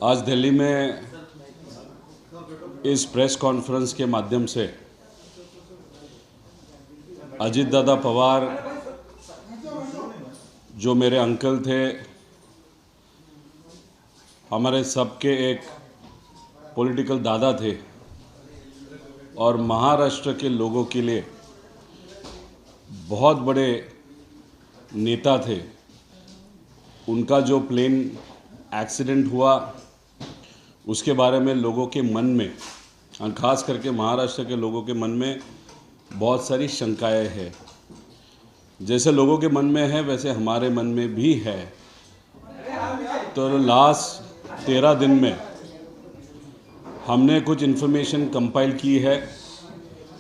आज दिल्ली में इस प्रेस कॉन्फ्रेंस के माध्यम से अजीत दादा पवार जो मेरे अंकल थे, हमारे सबके एक पॉलिटिकल दादा थे और महाराष्ट्र के लोगों के लिए बहुत बड़े नेता थे। उनका जो प्लेन एक्सीडेंट हुआ उसके बारे में लोगों के मन में, खास करके महाराष्ट्र के लोगों के मन में बहुत सारी शंकाएं हैं। जैसे लोगों के मन में है वैसे हमारे मन में भी है। तो लास्ट 13 दिन में हमने कुछ इन्फॉर्मेशन कंपाइल की है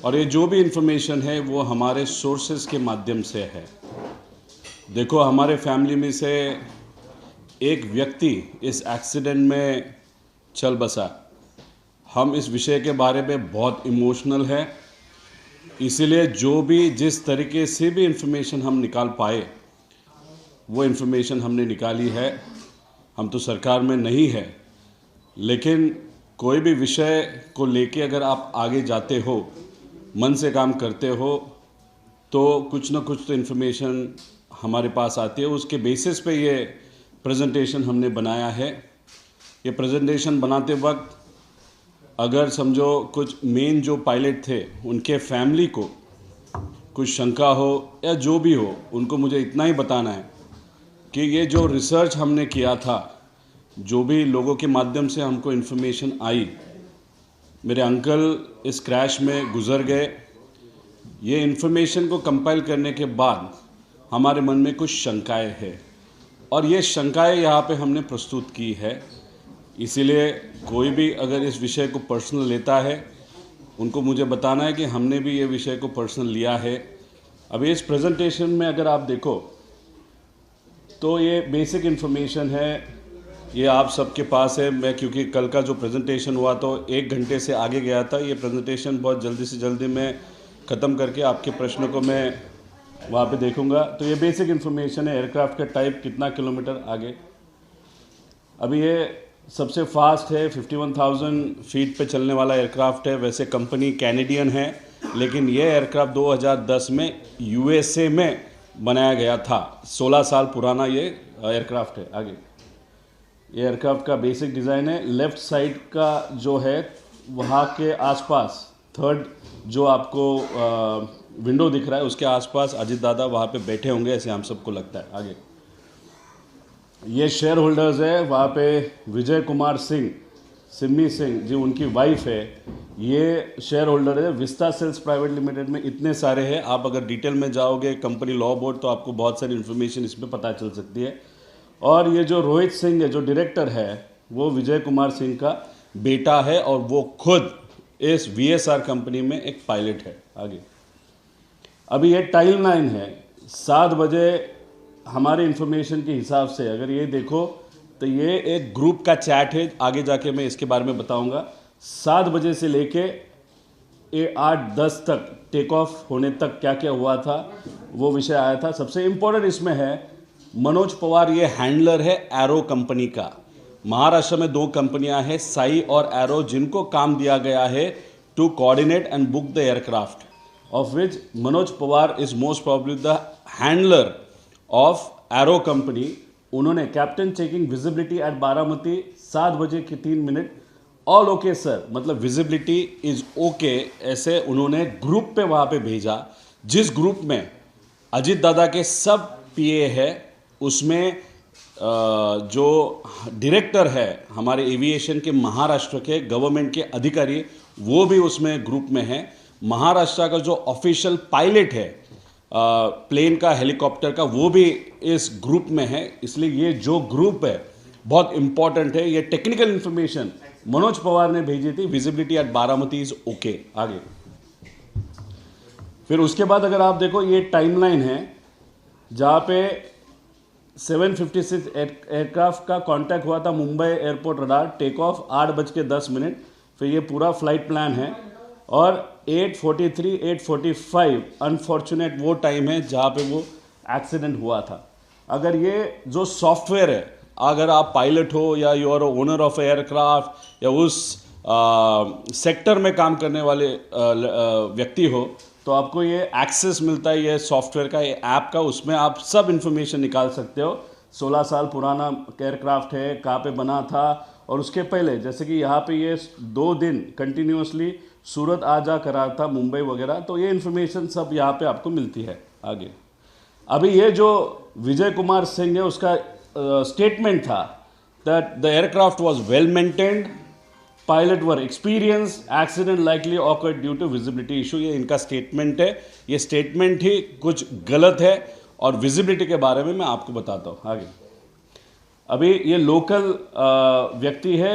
और ये जो भी इन्फॉर्मेशन है वो हमारे सोर्सेज के माध्यम से है। देखो, हमारे फैमिली में से एक व्यक्ति इस एक्सीडेंट में चल बसा। हम इस विषय के बारे में बहुत इमोशनल है, इसीलिए जो भी जिस तरीके से भी इन्फॉर्मेशन हम निकाल पाए वो इन्फॉर्मेशन हमने निकाली है। हम तो सरकार में नहीं है, लेकिन कोई भी विषय को लेके अगर आप आगे जाते हो, मन से काम करते हो, तो कुछ ना कुछ तो इन्फॉर्मेशन हमारे पास आती है। उसके बेसिस पे ये प्रेजेंटेशन हमने बनाया है। ये प्रेजेंटेशन बनाते वक्त अगर समझो कुछ मेन जो पायलट थे उनके फैमिली को कुछ शंका हो या जो भी हो, उनको मुझे इतना ही बताना है कि ये जो रिसर्च हमने किया था, जो भी लोगों के माध्यम से हमको इन्फॉर्मेशन आई, मेरे अंकल इस क्रैश में गुजर गए। ये इन्फॉर्मेशन को कंपाइल करने के बाद हमारे मन में कुछ शंकाएं हैं और ये शंकाएं यहाँ पे हमने प्रस्तुत की है। इसीलिए कोई भी अगर इस विषय को पर्सनल लेता है, उनको मुझे बताना है कि हमने भी ये विषय को पर्सनल लिया है। अभी इस प्रेजेंटेशन में अगर आप देखो तो ये बेसिक इन्फॉर्मेशन है, ये आप सबके पास है। मैं क्योंकि कल का जो प्रेजेंटेशन हुआ तो 1 घंटे से आगे गया था, ये प्रेजेंटेशन बहुत जल्दी से जल्दी मैं ख़त्म करके आपके प्रश्नों को मैं वहाँ पे देखूंगा। तो ये बेसिक इन्फॉर्मेशन है। एयरक्राफ्ट का टाइप, कितना किलोमीटर आगे। अभी ये सबसे फास्ट है, 51,000 फीट पे चलने वाला एयरक्राफ्ट है। वैसे कंपनी कैनेडियन है, लेकिन ये एयरक्राफ्ट 2010 में यूएसए में बनाया गया था। 16 साल पुराना ये एयरक्राफ्ट है। आगे ये एयरक्राफ्ट का बेसिक डिज़ाइन है। लेफ़्ट साइड का जो है वहाँ के आसपास, थर्ड जो आपको विंडो दिख रहा है उसके आसपास अजीत दादा वहाँ पे बैठे होंगे, ऐसे हम सबको लगता है। आगे ये शेयर होल्डर्स है, वहाँ पे विजय कुमार सिंह, सिम्मी सिंह जी उनकी वाइफ है, ये शेयर होल्डर है। विस्ता सेल्स प्राइवेट लिमिटेड में इतने सारे हैं। आप अगर डिटेल में जाओगे कंपनी लॉ बोर्ड तो आपको बहुत सारी इन्फॉर्मेशन इसमें पता चल सकती है। और ये जो रोहित सिंह है जो डायरेक्टर है, वो विजय कुमार सिंह का बेटा है और वो खुद इस VSR कंपनी में एक पायलट है। आगे अभी ये टाइम लाइन है, 7 बजे हमारे इन्फॉर्मेशन के हिसाब से अगर ये देखो तो ये एक ग्रुप का चैट है। आगे जाके मैं इसके बारे में बताऊंगा। 7 बजे से लेके 8-10 तक टेक ऑफ होने तक क्या क्या हुआ था वो विषय आया था। सबसे इम्पोर्टेंट इसमें है मनोज पवार, ये हैंडलर है एरो कंपनी का। महाराष्ट्र में 2 कंपनियां हैं, साई और एरो, जिनको काम दिया गया है to coordinate and book the aircraft, of which Manoj Pawar is most probably the handler of Aero Company। उन्होंने captain checking visibility at Baramati 7 बजे की 3 मिनट, ऑल ओके सर, मतलब विजिबिलिटी इज ओके, ऐसे उन्होंने ग्रुप पे वहाँ पे भेजा। जिस ग्रुप में अजीत दादा के सब PA है, उसमें जो डायरेक्टर है हमारे एविएशन के महाराष्ट्र के गवर्नमेंट के अधिकारी, वो भी उसमें ग्रुप में है। महाराष्ट्र का जो ऑफिशियल पायलट है प्लेन का, हेलीकॉप्टर का, वो भी इस ग्रुप में है। इसलिए ये जो ग्रुप है बहुत इंपॉर्टेंट है। ये टेक्निकल इंफॉर्मेशन मनोज पवार ने भेजी थी, visibility at Baramati is okay. आगे फिर उसके बाद अगर आप देखो ये टाइमलाइन है जहाँ पे 756 एयरक्राफ्ट का कांटेक्ट हुआ था Mumbai airport radar, take off 8:10। फिर ये पूरा फ्लाइट प्लान है और 8:43, 8:45 अनफॉर्चुनेट वो टाइम है जहाँ पे वो एक्सीडेंट हुआ था। अगर ये जो सॉफ्टवेयर है अगर आप पायलट हो या you are owner of aircraft या उस सेक्टर में काम करने वाले व्यक्ति हो, तो आपको ये एक्सेस मिलता है, ये सॉफ्टवेयर का, ये ऐप का। उसमें आप सब इन्फॉर्मेशन निकाल सकते हो। 16 साल पुराना एयरक्राफ्ट है, कहाँ पे बना था, और उसके पहले जैसे कि यहाँ पे ये 2 दिन कंटिन्यूसली सूरत आ जा करा था, मुंबई वगैरह, तो ये इन्फॉर्मेशन सब यहाँ पे आपको मिलती है। आगे अभी ये जो विजय कुमार सिंह है उसका स्टेटमेंट था that the aircraft was well maintained, pilot were experience, accident likely occurred due to visibility issue. ये इनका स्टेटमेंट है। ये स्टेटमेंट ही कुछ गलत है और विजिबिलिटी के बारे में मैं आपको बताता हूँ। आगे अभी ये लोकल व्यक्ति है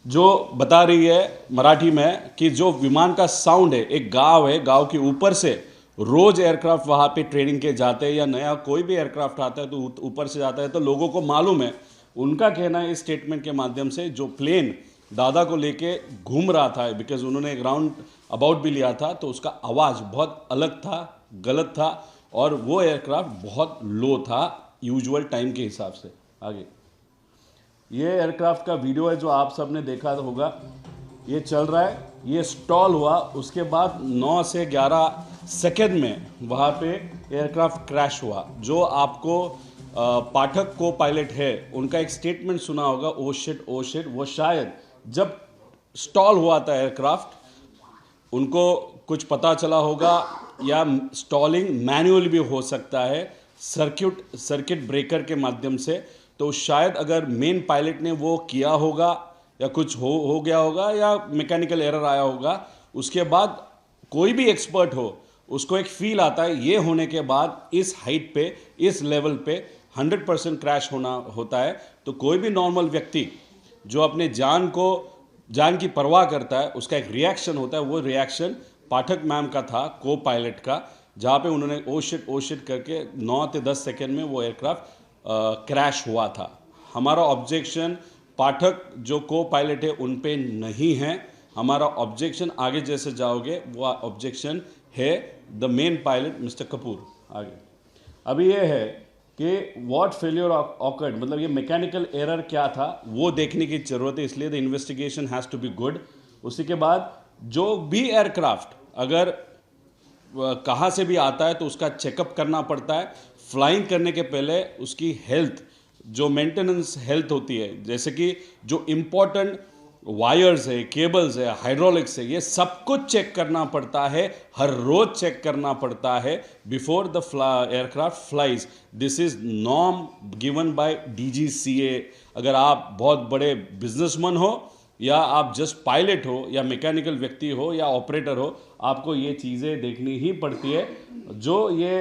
जो बता रही है मराठी में कि जो विमान का साउंड है, एक गांव है, गांव के ऊपर से रोज एयरक्राफ्ट वहाँ पे ट्रेनिंग के जाते हैं, या नया कोई भी एयरक्राफ्ट आता है तो ऊपर से जाता है, तो लोगों को मालूम है। उनका कहना है इस स्टेटमेंट के माध्यम से जो प्लेन दादा को लेके घूम रहा था, बिकॉज उन्होंने एक राउंड अबाउट भी लिया था, तो उसका आवाज़ बहुत अलग था, गलत था, और वो एयरक्राफ्ट बहुत लो था यूजुअल टाइम के हिसाब से। आगे ये एयरक्राफ्ट का वीडियो है जो आप सब ने देखा होगा। ये चल रहा है, ये स्टॉल हुआ, उसके बाद 9 से 11 सेकेंड में वहाँ पे एयरक्राफ्ट क्रैश हुआ। जो आपको पाठक को पायलट है उनका एक स्टेटमेंट सुना होगा, ओ शिट ओ शिट। वो शायद जब स्टॉल हुआ था एयरक्राफ्ट, उनको कुछ पता चला होगा, या स्टॉलिंग मैन्युअल भी हो सकता है सर्किट ब्रेकर के माध्यम से। तो शायद अगर मेन पायलट ने वो किया होगा या कुछ हो गया होगा या मैकेनिकल एरर आया होगा, उसके बाद कोई भी एक्सपर्ट हो उसको एक फील आता है ये होने के बाद इस हाइट पे, इस लेवल पे 100% क्रैश होता है। तो कोई भी नॉर्मल व्यक्ति जो अपने जान की परवाह करता है, उसका एक रिएक्शन होता है। वो रिएक्शन पाठक मैम का था, को पायलट का, जहाँ पे उन्होंने ओ शिट करके 9 से 10 सेकेंड में वो एयरक्राफ्ट क्रैश हुआ था। हमारा ऑब्जेक्शन पाठक जो को पायलट है उन पे नहीं है। हमारा ऑब्जेक्शन आगे जैसे जाओगे वो ऑब्जेक्शन है the main pilot mister Kapoor. आगे अभी ये है कि व्हाट फेलियर ऑकर्ड, मतलब ये मैकेनिकल एरर क्या था वो देखने की ज़रूरत है, इसलिए the investigation has to be good. उसी के बाद जो भी एयरक्राफ्ट अगर कहाँ से भी आता है तो उसका चेकअप करना पड़ता है। फ्लाइंग करने के पहले उसकी हेल्थ, जो मेंटेनेंस हेल्थ होती है, जैसे कि जो इम्पोर्टेंट वायर्स है, केबल्स है, हाइड्रोलिक्स है, ये सब कुछ चेक करना पड़ता है, हर रोज चेक करना पड़ता है before the aircraft flies. This is norm given by DGCA। अगर आप बहुत बड़े बिजनेसमैन हो या आप जस्ट पायलट हो या मैकेनिकल व्यक्ति हो या ऑपरेटर हो, आपको ये चीज़ें देखनी ही पड़ती है। जो ये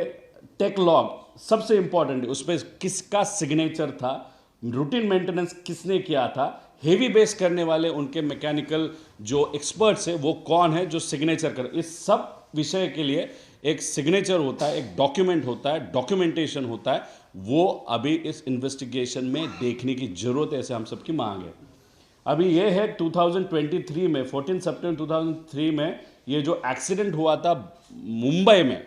टेक लॉग सबसे इंपॉर्टेंट है, उस पर किसका सिग्नेचर था, रूटीन मेंटेनेंस किसने किया था, हेवी बेस करने वाले उनके मैकेनिकल जो एक्सपर्ट्स हैं वो कौन है जो सिग्नेचर कर, इस सब विषय के लिए एक सिग्नेचर होता है, एक डॉक्यूमेंट होता है, डॉक्यूमेंटेशन होता है। वो अभी इस इन्वेस्टिगेशन में देखने की जरूरत है, ऐसे हम सबकी मांग है। अभी ये है 2023 में 14 सितंबर 2003 में ये जो एक्सीडेंट हुआ था मुंबई में,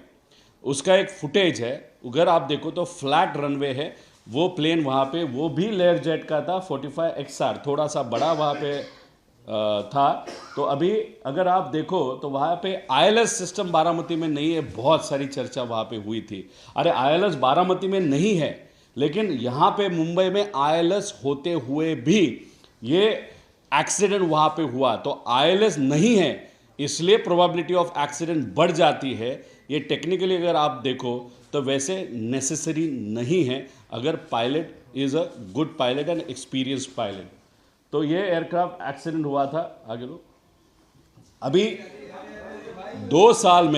उसका एक फुटेज है। अगर आप देखो तो फ्लैट रनवे है, वो प्लेन वहाँ पे, वो भी लेयर जेट का था 45XR, थोड़ा सा बड़ा वहाँ पे था। तो अभी अगर आप देखो तो वहाँ पे ILS सिस्टम बारामती में नहीं है, बहुत सारी चर्चा वहाँ पे हुई थी। अरे ILS बारामती में नहीं है, लेकिन यहाँ पे मुंबई में ILS होते हुए भी ये एक्सीडेंट वहाँ पे हुआ। तो ILS नहीं है, इसलिए प्रोबेबिलिटी ऑफ एक्सीडेंट बढ़ जाती है। ये टेक्निकली अगर आप देखो तो वैसे नेसेसरी नहीं है, अगर pilot is a good pilot and experience pilot. तो ये एयरक्राफ्ट एक्सीडेंट हुआ था। आगे लो। अभी 2 साल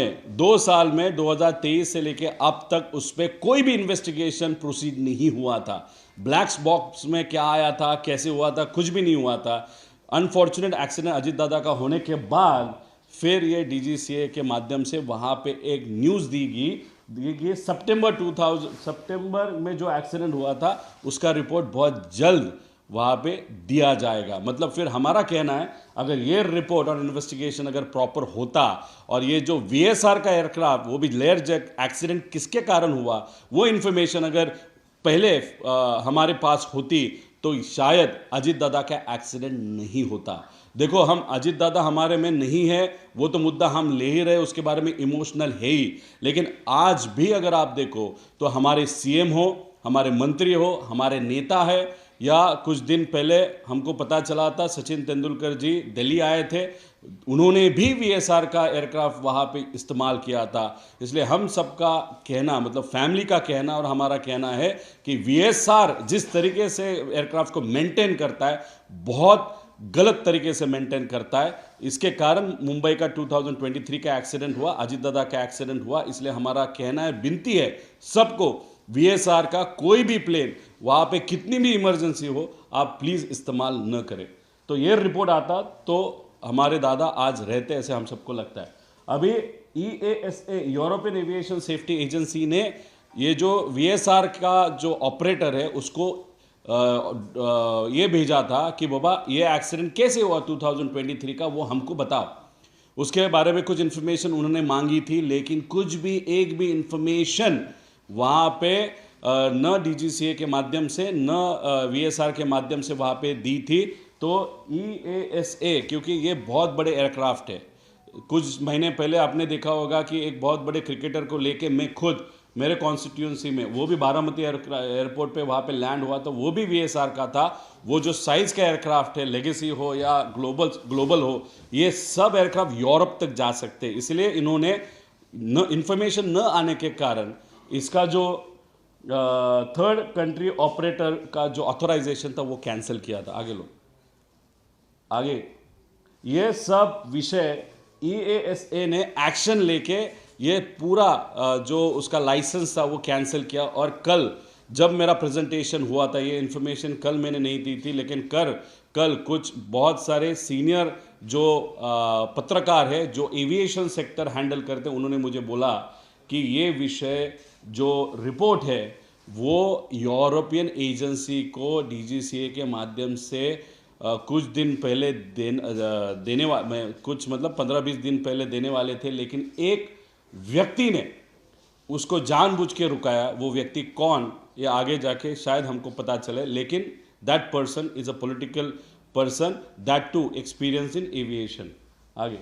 में 2023 से लेके अब तक उस पर कोई भी इन्वेस्टिगेशन प्रोसीड नहीं हुआ था। ब्लैक बॉक्स में क्या आया था, कैसे हुआ था, कुछ भी नहीं हुआ था। अनफॉर्चुनेट एक्सीडेंट अजीत दादा का होने के बाद फिर ये DGCA के माध्यम से वहाँ पे एक न्यूज़ दी गई सितंबर में जो एक्सीडेंट हुआ था उसका रिपोर्ट बहुत जल्द वहाँ पे दिया जाएगा। मतलब फिर हमारा कहना है अगर ये रिपोर्ट और इन्वेस्टिगेशन अगर प्रॉपर होता और ये जो VSR का एयरक्राफ्ट वो भी लेयर जेट एक्सीडेंट किसके कारण हुआ वो इन्फॉर्मेशन अगर पहले हमारे पास होती तो शायद अजीत दादा का एक्सीडेंट नहीं होता। देखो, हम अजीत दादा हमारे में नहीं है, वो तो मुद्दा हम ले ही रहे, उसके बारे में इमोशनल है ही, लेकिन आज भी अगर आप देखो तो हमारे सीएम हो, हमारे मंत्री हो, हमारे नेता है, या कुछ दिन पहले हमको पता चला था सचिन तेंदुलकर जी दिल्ली आए थे, उन्होंने भी वीएसआर का एयरक्राफ्ट वहाँ पे इस्तेमाल किया था। इसलिए हम सबका कहना, मतलब फैमिली का कहना और हमारा कहना है कि वीएसआर जिस तरीके से एयरक्राफ्ट को मेंटेन करता है, बहुत गलत तरीके से मेंटेन करता है। इसके कारण मुंबई का 2023 का एक्सीडेंट हुआ, अजीत दादा का एक्सीडेंट हुआ। इसलिए हमारा कहना है, विनती है सबको, वीएसआर का कोई भी प्लेन वहाँ पे कितनी भी इमरजेंसी हो, आप प्लीज़ इस्तेमाल न करें। तो ये रिपोर्ट आता तो हमारे दादा आज रहते, ऐसे हम सबको लगता है। अभी EASA, European aviation safety agency ने ये जो वीएसआर का जो ऑपरेटर है उसको ये भेजा था कि बाबा ये एक्सीडेंट कैसे हुआ 2023 का, वो हमको बताओ। उसके बारे में कुछ इन्फॉर्मेशन उन्होंने मांगी थी, लेकिन कुछ भी एक भी इन्फॉर्मेशन वहाँ पे न DGCA के माध्यम से न VSR के माध्यम से वहाँ पे दी थी। तो EASA, क्योंकि ये बहुत बड़े एयरक्राफ्ट है, कुछ महीने पहले आपने देखा होगा कि एक बहुत बड़े क्रिकेटर को लेके मैं खुद मेरे कॉन्स्टिट्यूंसी में, वो भी बारामती एयरपोर्ट पे वहाँ पे लैंड हुआ, तो वो भी VSR का था। वो जो साइज़ का एयरक्राफ्ट है, लेगेसी हो या ग्लोबल हो, ये सब एयरक्राफ्ट यूरोप तक जा सकते हैं। इसलिए इन्होंने इन्फॉर्मेशन न आने के कारण इसका जो थर्ड कंट्री ऑपरेटर का जो ऑथोराइजेशन था वो कैंसिल किया था। आगे लो, आगे। ये सब विषय EASA ने एक्शन लेके ये पूरा जो उसका लाइसेंस था वो कैंसिल किया। और कल जब मेरा प्रेजेंटेशन हुआ था, ये इन्फॉर्मेशन कल मैंने नहीं दी थी, लेकिन कल कुछ बहुत सारे सीनियर जो पत्रकार है जो एविएशन सेक्टर हैंडल करते हैं, उन्होंने मुझे बोला कि ये विषय जो रिपोर्ट है वो यूरोपियन एजेंसी को DGCA के माध्यम से कुछ दिन पहले देने वाले, कुछ मतलब 15-20 दिन पहले देने वाले थे, लेकिन एक व्यक्ति ने उसको जानबूझ के रुकाया। वो व्यक्ति कौन, ये आगे जाके शायद हमको पता चले, लेकिन that person is a political person, that too experience in aviation. आगे,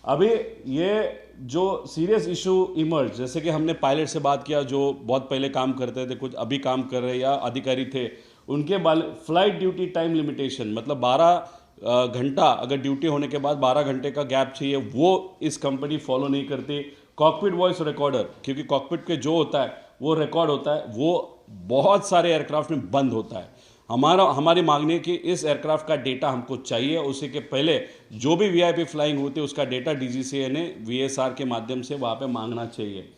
अभी ये जो सीरियस इशू इमर्ज, जैसे कि हमने पायलट से बात किया जो बहुत पहले काम करते थे, कुछ अभी काम कर रहे या अधिकारी थे, उनके फ्लाइट ड्यूटी टाइम लिमिटेशन, मतलब 12 घंटा अगर ड्यूटी होने के बाद 12 घंटे का गैप चाहिए, वो इस कंपनी फॉलो नहीं करती। कॉकपिट वॉइस रिकॉर्डर, क्योंकि कॉकपिट के जो होता है वो रिकॉर्ड होता है, वो बहुत सारे एयरक्राफ्ट में बंद होता है। हमारी मांगनी है कि इस एयरक्राफ्ट का डेटा हमको चाहिए। उसी के पहले जो भी VIP फ्लाइंग होती है उसका डेटा DGCA ने VSR के माध्यम से वहाँ पे मांगना चाहिए।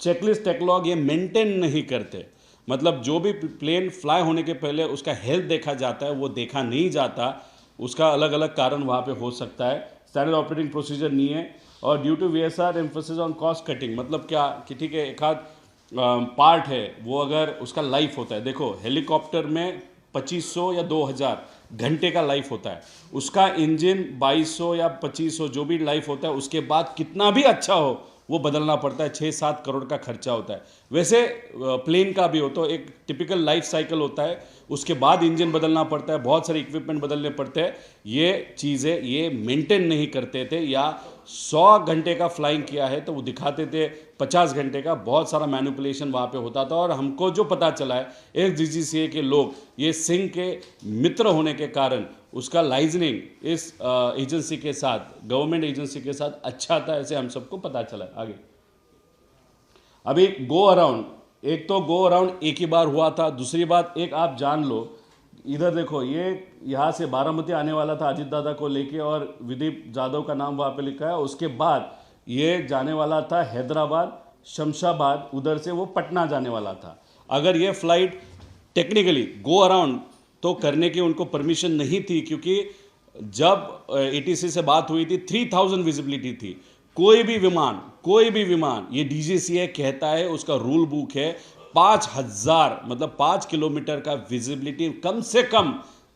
चेकलिस्ट टेकलॉग ये मेंटेन नहीं करते, मतलब जो भी प्लेन फ्लाई होने के पहले उसका हेल्थ देखा जाता है, वो देखा नहीं जाता। उसका अलग अलग कारण वहाँ पे हो सकता है। स्टैंडर्ड ऑपरेटिंग प्रोसीजर नहीं है। और due to VSR emphasis on cost cutting, मतलब क्या कि ठीक है, एक आध पार्ट है वो अगर उसका लाइफ होता है, देखो हेलीकॉप्टर में 2500 या 2000 घंटे का लाइफ होता है, उसका इंजन 2200 या 2500 जो भी लाइफ होता है, उसके बाद कितना भी अच्छा हो वो बदलना पड़ता है, 6-7 करोड़ का खर्चा होता है। वैसे प्लेन का भी हो तो एक टिपिकल लाइफ साइकिल होता है, उसके बाद इंजन बदलना पड़ता है, बहुत सारे इक्विपमेंट बदलने पड़ते हैं। ये चीज़ें ये मेंटेन नहीं करते थे, या 100 घंटे का फ्लाइंग किया है तो वो दिखाते थे 50 घंटे का, बहुत सारा मैनिपुलेशन वहाँ पे होता था। और हमको जो पता चला है, एक DGCA के लोग ये सिंह के मित्र होने के कारण उसका लाइजनिंग इस एजेंसी के साथ, गवर्नमेंट एजेंसी के साथ अच्छा था, ऐसे हम सबको पता चला। आगे, अभी गो अराउंड, एक तो गो अराउंड एक ही बार हुआ था। दूसरी बात एक आप जान लो, इधर देखो, ये यहाँ से बारामती आने वाला था अजीत दादा को लेके, और विदीप जाधव का नाम वहाँ पे लिखा है। उसके बाद ये जाने वाला था हैदराबाद, शमशाबाद, उधर से वो पटना जाने वाला था। अगर ये फ्लाइट टेक्निकली गो अराउंड तो करने की उनको परमिशन नहीं थी, क्योंकि जब ATC से बात हुई थी 3000 विजिबिलिटी थी। कोई भी विमान ये DGCA कहता है, उसका रूल बुक है 5000, मतलब 5 किलोमीटर का विजिबिलिटी कम से कम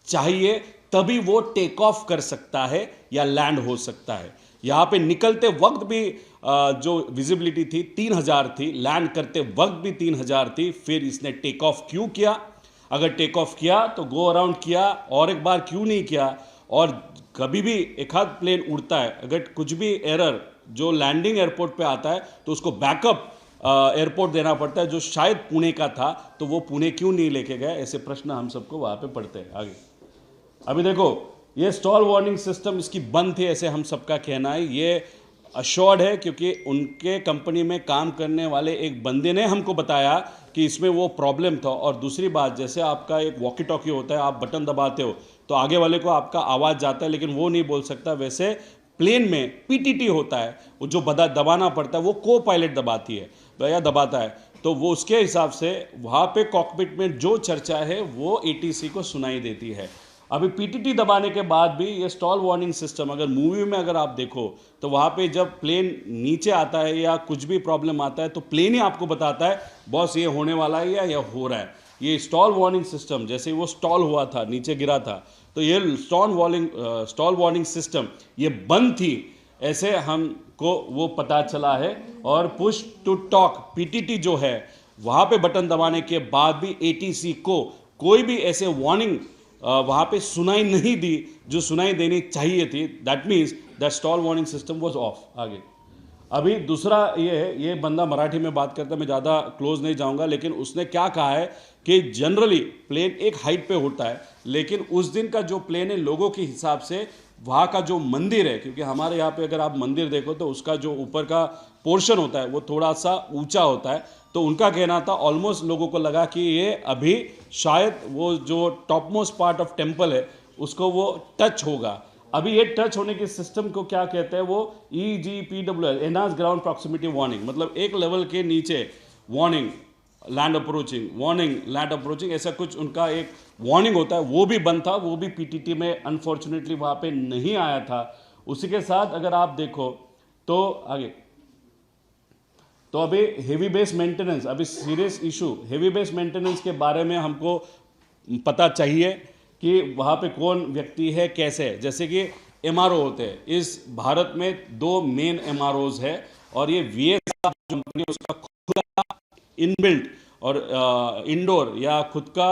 चाहिए, तभी वो टेक ऑफ कर सकता है या लैंड हो सकता है। यहाँ पे निकलते वक्त भी जो विजिबिलिटी थी 3000 थी, लैंड करते वक्त भी 3000 थी। फिर इसने टेक ऑफ क्यों किया? अगर टेक ऑफ किया तो गो अराउंड किया, और एक बार क्यों नहीं किया? और कभी भी एक आध प्लेन उड़ता है, अगर कुछ भी एरर जो लैंडिंग एयरपोर्ट पे आता है तो उसको बैकअप एयरपोर्ट देना पड़ता है, जो शायद पुणे का था, तो वो पुणे क्यों नहीं लेके गए? ऐसे प्रश्न हम सबको वहाँ पे पढ़ते हैं। आगे अभी देखो, ये स्टॉल वार्निंग सिस्टम इसकी बंद थी, ऐसे हम सबका कहना है। ये अश्योर्ड है क्योंकि उनके कंपनी में काम करने वाले एक बंदे ने हमको बताया कि इसमें वो प्रॉब्लम था। और दूसरी बात, जैसे आपका एक वॉकी टॉकी होता है, आप बटन दबाते हो तो आगे वाले को आपका आवाज़ जाता है, लेकिन वो नहीं बोल सकता। वैसे प्लेन में पीटीटी होता है, वो जो दबाना पड़ता है वो को पायलट दबाती है या दबाता है, तो वो उसके हिसाब से वहाँ पे कॉकपिट में जो चर्चा है वो एटीसी को सुनाई देती है। अभी पीटीटी दबाने के बाद भी ये स्टॉल वार्निंग सिस्टम, अगर मूवी में अगर आप देखो तो वहाँ पे जब प्लेन नीचे आता है या कुछ भी प्रॉब्लम आता है तो प्लेन ही आपको बताता है बॉस ये होने वाला है या ये हो रहा है। ये स्टॉल वार्निंग सिस्टम, जैसे वो स्टॉल हुआ था, नीचे गिरा था, तो ये स्टॉल वार्निंग सिस्टम ये बंद थी, ऐसे हमको वो पता चला है। और पुश टू टॉक पीटीटी जो है, वहाँ पे बटन दबाने के बाद भी एटीसी को कोई भी ऐसे वार्निंग वहाँ पे सुनाई नहीं दी जो सुनाई देनी चाहिए थी। That means that stall warning system was of. आगे अभी दूसरा ये है, ये बंदा मराठी में बात करता है, मैं ज़्यादा क्लोज नहीं जाऊंगा, लेकिन उसने क्या कहा है कि जनरली प्लेन एक हाइट पे होता है, लेकिन उस दिन का जो प्लेन है लोगों के हिसाब से वहाँ का जो मंदिर है, क्योंकि हमारे यहाँ पे अगर आप मंदिर देखो तो उसका जो ऊपर का पोर्शन होता है वो थोड़ा सा ऊंचा होता है, तो उनका कहना था ऑलमोस्ट लोगों को लगा कि ये अभी शायद वो जो top most part of temple है उसको वो टच होगा। अभी ये टच होने के सिस्टम को क्या कहते हैं? वो EGPWS, enhance ground proximity warning, मतलब एक लेवल के नीचे warning land approaching, warning land approaching, ऐसा कुछ उनका एक वार्निंग होता है, वो भी बंद था, वो भी पीटीटी में अनफॉर्चुनेटली वहाँ पे नहीं आया था। उसी के साथ अगर आप देखो तो आगे, तो अभी हेवी बेस मेंटेनेंस, अभी serious issue heavy base maintenance के बारे में हमको पता चाहिए कि वहाँ पे कौन व्यक्ति है, कैसे है। जैसे कि एमआरओ होते हैं, इस भारत में 2 मेन एमआरओज है, और ये वीएसआर कंपनी उसका खुद का इनबिल्ट और इंडोर या खुद का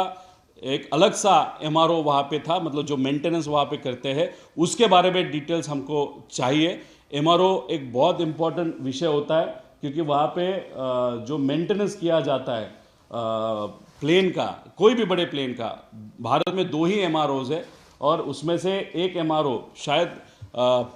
एक अलग सा एमआरओ वहाँ पे था, मतलब जो मेंटेनेंस वहाँ पे करते हैं उसके बारे में डिटेल्स हमको चाहिए। एमआरओ एक बहुत इंपॉर्टेंट विषय होता है क्योंकि वहाँ पे जो मेंटेनेंस किया जाता है प्लेन का, कोई भी बड़े प्लेन का, भारत में 2 ही एमआरओज है, और उसमें से एक एमआरओ शायद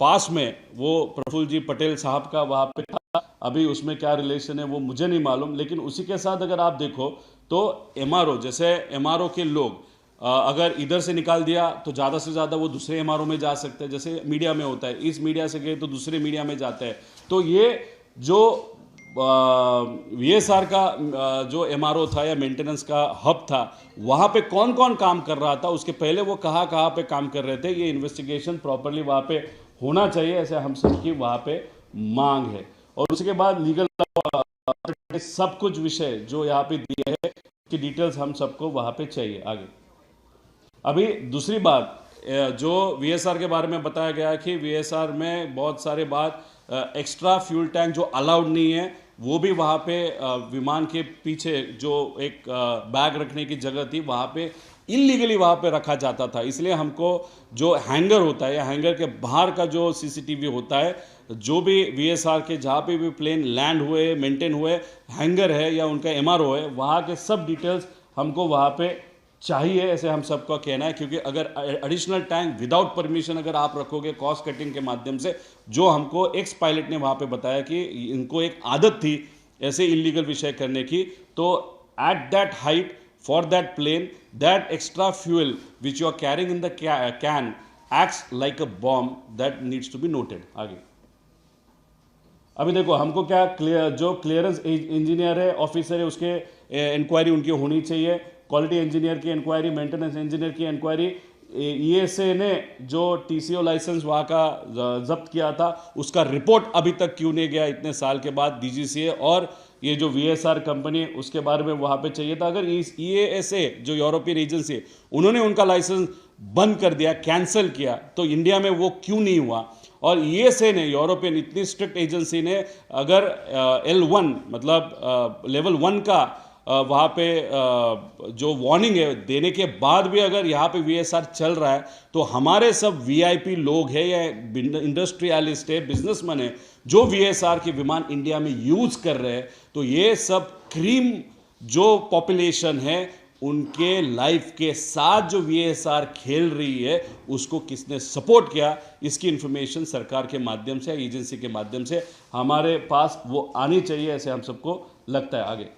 पास में वो प्रफुल्ल जी पटेल साहब का वहाँ पे था। अभी उसमें क्या रिलेशन है वो मुझे नहीं मालूम, लेकिन उसी के साथ अगर आप देखो तो एमआरओ, जैसे एमआरओ के लोग अगर इधर से निकाल दिया तो ज़्यादा से ज़्यादा वो दूसरे एमआरओ में जा सकते हैं, जैसे मीडिया में होता है, इस मीडिया से गए तो दूसरे मीडिया में जाते हैं। तो ये जो वीएसआर का जो एमआरओ था या मेंटेनेंस का हब था, वहाँ पे कौन कौन काम कर रहा था, उसके पहले वो कहाँ पे काम कर रहे थे, ये इन्वेस्टिगेशन प्रॉपरली वहाँ पे होना चाहिए, ऐसे हम सबकी वहाँ पे मांग है। और उसके बाद लीगल सब कुछ विषय जो यहाँ पे दिए हैं कि डिटेल्स हम सबको वहाँ पे चाहिए। आगे अभी दूसरी बात जो वीएसआर के बारे में बताया गया है कि वीएसआर में बहुत सारे बात एक्स्ट्रा फ्यूल टैंक जो अलाउड नहीं है, वो भी वहाँ पे विमान के पीछे जो एक बैग रखने की जगह थी वहाँ पे इलीगली वहाँ पे रखा जाता था। इसलिए हमको जो हैंगर होता है या हैंगर के बाहर का जो सीसीटीवी होता है, जो भी वीएसआर के जहाँ पे भी प्लेन लैंड हुए, मेंटेन हुए, हैंगर है या उनका एमआरओ है, वहाँ के सब डिटेल्स हमको वहाँ पे चाहिए, ऐसे हम सबका कहना है। क्योंकि अगर एडिशनल टैंक विदाउट परमिशन अगर आप रखोगे कॉस्ट कटिंग के माध्यम से, जो हमको एक्स पायलट ने वहाँ पे बताया कि इनको एक आदत थी ऐसे इलीगल विषय करने की, तो at that height for that plane that extra fuel which you are carrying in the can acts like a bomb that needs to be noted. आगे अभी देखो हमको क्या जो क्लियरेंस इंजीनियर है, ऑफिसर है, उसके इंक्वायरी उनकी होनी चाहिए, क्वालिटी इंजीनियर की इंक्वायरी, मेंटेनेंस इंजीनियर की इंक्वायरी। ईएसए ने जो टीसीओ लाइसेंस वहाँ का जब्त किया था उसका रिपोर्ट अभी तक क्यों नहीं गया इतने साल के बाद डीजीसीए, और ये जो वीएसआर कंपनी उसके बारे में वहाँ पे चाहिए था। अगर ईएसए जो यूरोपियन एजेंसी उन्होंने उनका लाइसेंस बंद कर दिया, कैंसिल किया, तो इंडिया में वो क्यों नहीं हुआ? और यूएसए ने, यूरोपियन इतनी स्ट्रिक्ट एजेंसी ने, अगर L1 मतलब लेवल 1 का वहाँ पे जो वार्निंग है देने के बाद भी अगर यहाँ पे VSR चल रहा है, तो हमारे सब VIP लोग हैं या इंडस्ट्रियलिस्ट है, बिजनेसमैन है, जो VSR के विमान इंडिया में यूज कर रहे हैं, तो ये सब क्रीम जो पॉपुलेशन है उनके लाइफ के साथ जो VSR खेल रही है, उसको किसने सपोर्ट किया, इसकी इंफॉर्मेशन सरकार के माध्यम से, एजेंसी के माध्यम से हमारे पास वो आनी चाहिए, ऐसे हम सबको लगता है। आगे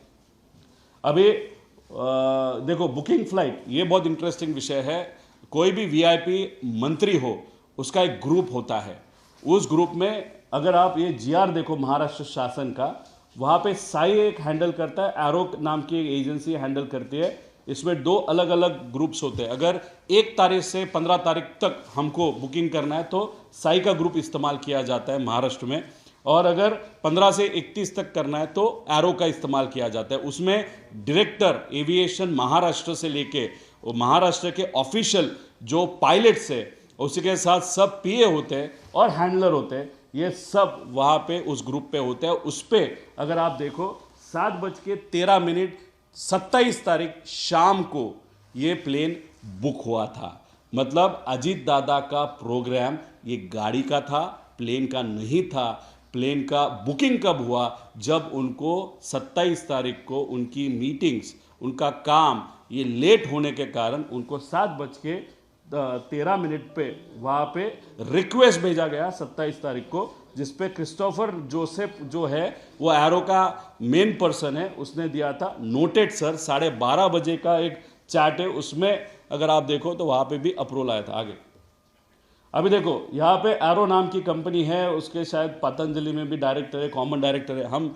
अभी देखो, बुकिंग फ्लाइट, ये बहुत इंटरेस्टिंग विषय है। कोई भी VIP मंत्री हो, उसका एक ग्रुप होता है। उस ग्रुप में अगर आप ये GR देखो महाराष्ट्र शासन का, वहाँ पे साई एक हैंडल करता है, एरो नाम की एक एजेंसी हैंडल करती है। इसमें 2 अलग अलग ग्रुप्स होते हैं। अगर 1 तारीख से 15 तारीख तक हमको बुकिंग करना है तो साई का ग्रुप इस्तेमाल किया जाता है महाराष्ट्र में, और अगर 15 से 31 तक करना है तो एरो का इस्तेमाल किया जाता है। उसमें डायरेक्टर एविएशन महाराष्ट्र से लेके महाराष्ट्र के ऑफिशियल जो पायलट्स है, उसके साथ सब PA होते हैं और हैंडलर होते हैं, ये सब वहाँ पे उस ग्रुप पे होते हैं। उस पर अगर आप देखो 7:13 27 तारीख शाम को ये प्लेन बुक हुआ था। मतलब अजीत दादा का प्रोग्राम ये गाड़ी का था, प्लेन का नहीं था। प्लेन का बुकिंग कब हुआ? जब उनको 27 तारीख को उनकी मीटिंग्स, उनका काम ये लेट होने के कारण उनको 7:13 पे वहाँ पे रिक्वेस्ट भेजा गया 27 तारीख को, जिसपे क्रिस्टोफर जोसेफ जो है वो एरो का मेन पर्सन है, उसने दिया था नोटेड सर। 12:30 बजे का एक चैट है, उसमें अगर आप देखो तो वहाँ पे भी अप्रूवल आया था। आगे अभी देखो, यहाँ पे एरो नाम की कंपनी है, उसके शायद पतंजलि में भी डायरेक्टर है, कॉमन डायरेक्टर है। हम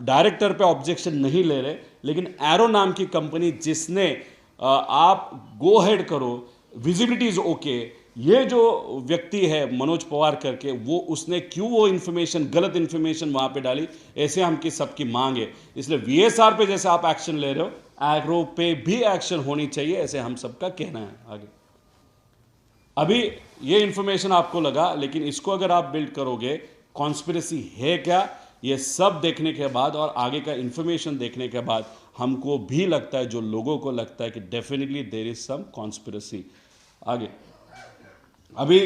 डायरेक्टर पे ऑब्जेक्शन नहीं ले रहे, लेकिन एरो नाम की कंपनी जिसने आप गो हेड करो, विजिबिलिटी इज ओके, ये जो व्यक्ति है मनोज पवार करके, वो उसने क्यों वो इन्फॉर्मेशन, गलत इन्फॉर्मेशन वहाँ पे डाली, ऐसे हम की सबकी मांग है। इसलिए VSR पे जैसे आप एक्शन ले रहे हो, एरो पे भी एक्शन होनी चाहिए, ऐसे हम सबका कहना है। आगे अभी ये इन्फॉर्मेशन आपको लगा, लेकिन इसको अगर आप बिल्ड करोगे, कॉन्स्पिरेसी है क्या, ये सब देखने के बाद और आगे का इन्फॉर्मेशन देखने के बाद हमको भी लगता है, जो लोगों को लगता है कि definitely there is some conspiracy. आगे अभी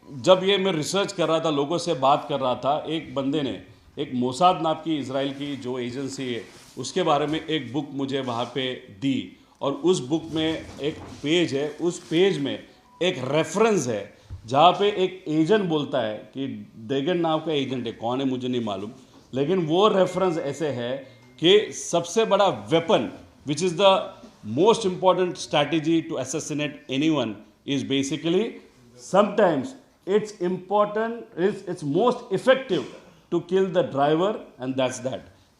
जब ये मैं रिसर्च कर रहा था, लोगों से बात कर रहा था, एक बंदे ने एक मोसाद नाम की इजराइल की जो एजेंसी है, उसके बारे में एक बुक मुझे वहाँ पे दी, और उस बुक में एक पेज है, उस पेज में एक रेफरेंस है जहाँ पे एक एजेंट बोलता है कि डेगन नाम का एजेंट है, कौन है मुझे नहीं मालूम, लेकिन वो रेफरेंस ऐसे है कि सबसे बड़ा weapon which is the most important strategy to assassinate anyone is basically sometimes it's most effective to kill the driver, and that's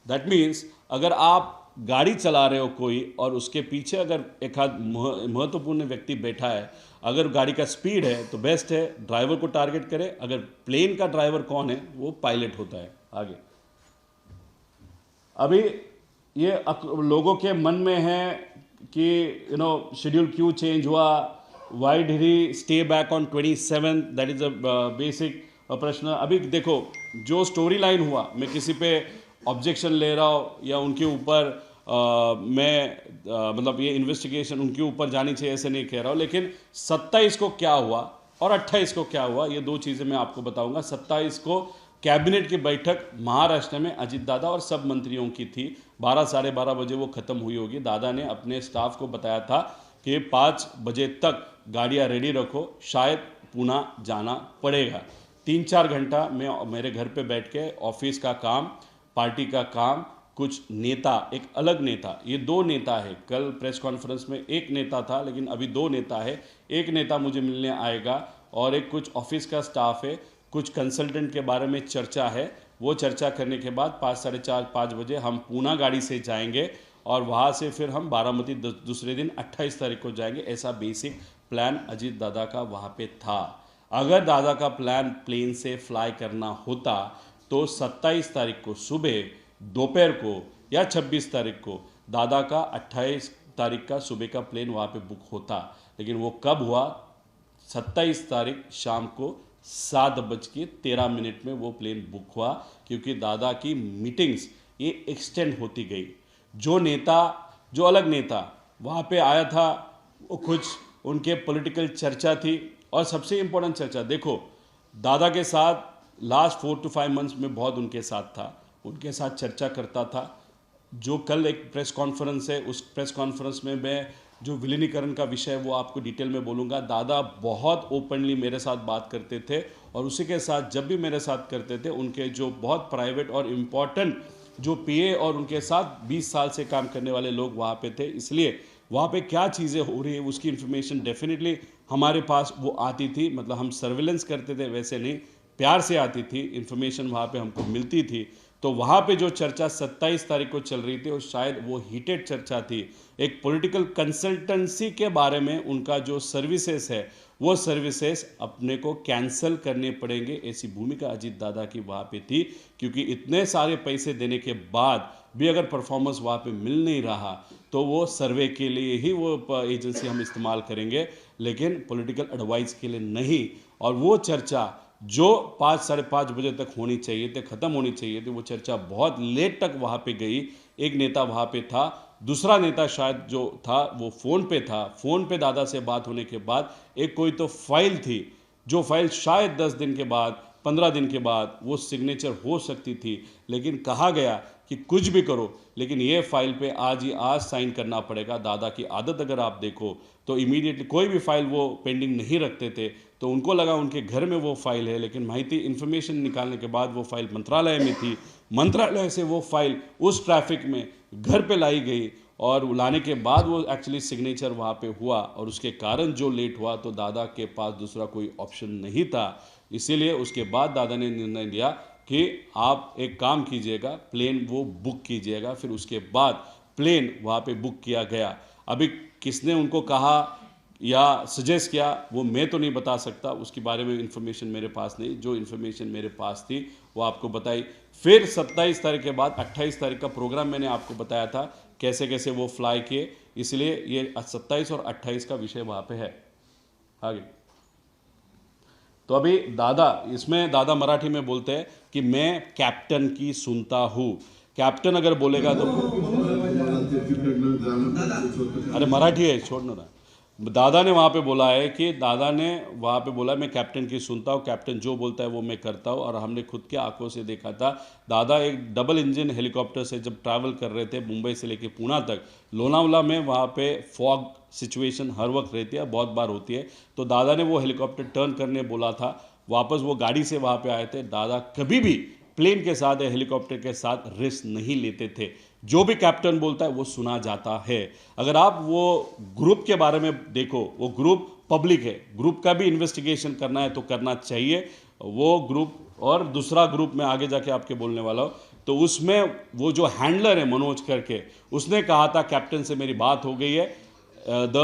that means अगर आप गाड़ी चला रहे हो कोई, और उसके पीछे अगर एक आध महत्वपूर्ण व्यक्ति बैठा है, अगर गाड़ी का स्पीड है तो बेस्ट है ड्राइवर को टारगेट करे। अगर प्लेन का ड्राइवर कौन है, वो पायलट होता है। आगे अभी ये लोगों के मन में है कि शेड्यूल क्यों चेंज हुआ, why did he stay back on 27th, that is a basic प्रश्न। अभी देखो, जो स्टोरी लाइन हुआ, मैं किसी पे ऑब्जेक्शन ले रहा हूँ या उनके ऊपर मतलब ये इन्वेस्टिगेशन उनके ऊपर जानी चाहिए ऐसे नहीं कह रहा हूँ, लेकिन 27 को क्या हुआ और 28 को क्या हुआ, ये 2 चीज़ें मैं आपको बताऊंगा। 27 को कैबिनेट की बैठक महाराष्ट्र में अजीत दादा और सब मंत्रियों की थी। 12 साढ़े 12 बजे वो ख़त्म हुई होगी। दादा ने अपने स्टाफ को बताया था कि 5 बजे तक गाड़ियाँ रेडी रखो, शायद पुणे जाना पड़ेगा। 3-4 घंटा मैं मेरे घर पे बैठ के ऑफिस का काम, पार्टी का काम, कुछ नेता, एक अलग नेता, ये 2 नेता है। कल प्रेस कॉन्फ्रेंस में एक नेता था, लेकिन अभी 2 नेता है। एक नेता मुझे मिलने आएगा और एक कुछ ऑफिस का स्टाफ है, कुछ कंसल्टेंट के बारे में चर्चा है। वो चर्चा करने के बाद 5 साढ़े 4-5 बजे हम पुणे गाड़ी से जाएंगे और वहाँ से फिर हम बारामती दूसरे दिन 28 तारीख को जाएंगे। ऐसा बेसिक प्लान अजीत दादा का वहाँ पे था। अगर दादा का प्लान प्लेन से फ्लाई करना होता तो 27 तारीख को सुबह, दोपहर को या 26 तारीख को दादा का 28 तारीख का सुबह का प्लेन वहाँ पे बुक होता। लेकिन वो कब हुआ? 27 तारीख शाम को 7:13 में वो प्लेन बुक हुआ, क्योंकि दादा की मीटिंग्स ये एक्सटेंड होती गई। जो अलग नेता वहाँ पे आया था, वो कुछ उनके पॉलिटिकल चर्चा थी, और सबसे इम्पोर्टेंट चर्चा देखो, दादा के साथ लास्ट 4 to 5 मंथ्स में बहुत उनके साथ था, उनके साथ चर्चा करता था। जो कल एक प्रेस कॉन्फ्रेंस है, उस प्रेस कॉन्फ्रेंस में मैं जो विलीनीकरण का विषय है वो आपको डिटेल में बोलूँगा। दादा बहुत ओपनली मेरे साथ बात करते थे, और उसी के साथ जब भी मेरे साथ करते थे, उनके जो बहुत प्राइवेट और इम्पॉर्टेंट जो पीए और उनके साथ 20 साल से काम करने वाले लोग वहाँ पे थे, इसलिए वहाँ पे क्या चीज़ें हो रही है उसकी इन्फॉर्मेशन डेफिनेटली हमारे पास वो आती थी। मतलब हम सर्विलेंस करते थे वैसे नहीं, प्यार से आती थी इन्फॉर्मेशन, वहाँ पे हमको मिलती थी। तो वहाँ पे जो चर्चा 27 तारीख को चल रही थी, और शायद वो हीटेड चर्चा थी, एक पॉलिटिकल कंसल्टेंसी के बारे में। उनका जो सर्विसेज है वो सर्विसेज अपने को कैंसिल करने पड़ेंगे, ऐसी भूमिका अजीत दादा की वहाँ पे थी। क्योंकि इतने सारे पैसे देने के बाद भी अगर परफॉर्मेंस वहाँ पे मिल नहीं रहा, तो वो सर्वे के लिए ही वो एजेंसी हम इस्तेमाल करेंगे, लेकिन पॉलिटिकल एडवाइस के लिए नहीं। और वो चर्चा जो 5 साढ़े 5 बजे तक होनी चाहिए थे, ख़त्म होनी चाहिए थी, वो चर्चा बहुत लेट तक वहाँ पे गई। एक नेता वहाँ पे था, दूसरा नेता शायद जो था वो फ़ोन पे था। फ़ोन पे दादा से बात होने के बाद एक कोई तो फाइल थी, जो फाइल शायद 10 दिन के बाद 15 दिन के बाद वो सिग्नेचर हो सकती थी, लेकिन कहा गया कि कुछ भी करो, लेकिन ये फाइल पे आज साइन करना पड़ेगा। दादा की आदत अगर आप देखो तो इमीडिएटली कोई भी फाइल वो पेंडिंग नहीं रखते थे। तो उनको लगा उनके घर में वो फाइल है, लेकिन माहिती इन्फॉर्मेशन निकालने के बाद वो फाइल मंत्रालय में थी। मंत्रालय से वो फाइल उस ट्रैफिक में घर पे लाई गई, और लाने के बाद वो एक्चुअली सिग्नेचर वहाँ पे हुआ, और उसके कारण जो लेट हुआ, तो दादा के पास दूसरा कोई ऑप्शन नहीं था। इसीलिए उसके बाद दादा ने निर्णय लिया कि आप एक काम कीजिएगा, प्लेन वो बुक कीजिएगा। फिर उसके बाद प्लेन वहाँ पे बुक किया गया। अभी किसने उनको कहा या सजेस्ट किया वो मैं तो नहीं बता सकता, उसके बारे में इंफॉर्मेशन मेरे पास नहीं। जो इन्फॉर्मेशन मेरे पास थी वो आपको बताई। फिर 27 तारीख के बाद 28 तारीख का प्रोग्राम मैंने आपको बताया था, कैसे कैसे वो फ्लाई किए, इसलिए ये 27 और 28 का विषय वहाँ पे है। आगे तो अभी इसमें दादा मराठी में बोलते हैं कि मैं कैप्टन की सुनता हूँ। कैप्टन अगर बोलेगा तो अरे मराठी है, छोड़ना ना। दादा ने वहाँ पे बोला है कि दादा ने वहाँ पे बोला मैं कैप्टन की सुनता हूँ, कैप्टन जो बोलता है वो मैं करता हूँ। और हमने खुद के आंखों से देखा था, दादा एक डबल इंजन हेलीकॉप्टर से जब ट्रैवल कर रहे थे मुंबई से लेके पुणे तक, लोनावला में वहाँ पे फॉग सिचुएशन हर वक्त रहती है, बहुत बार होती है। तो दादा ने वो हेलीकॉप्टर टर्न करने बोला था, वापस वो गाड़ी से वहाँ पे आए थे। दादा कभी भी प्लेन के साथ या हेलीकॉप्टर के साथ रिस्क नहीं लेते थे। जो भी कैप्टन बोलता है वो सुना जाता है। अगर आप वो ग्रुप के बारे में देखो, वो ग्रुप पब्लिक है, ग्रुप का भी इन्वेस्टिगेशन करना है तो करना चाहिए वो ग्रुप। और दूसरा ग्रुप में आगे जाके आपके बोलने वाला हो, तो उसमें वो जो हैंडलर है मनोज करके, उसने कहा था कैप्टन से मेरी बात हो गई है, द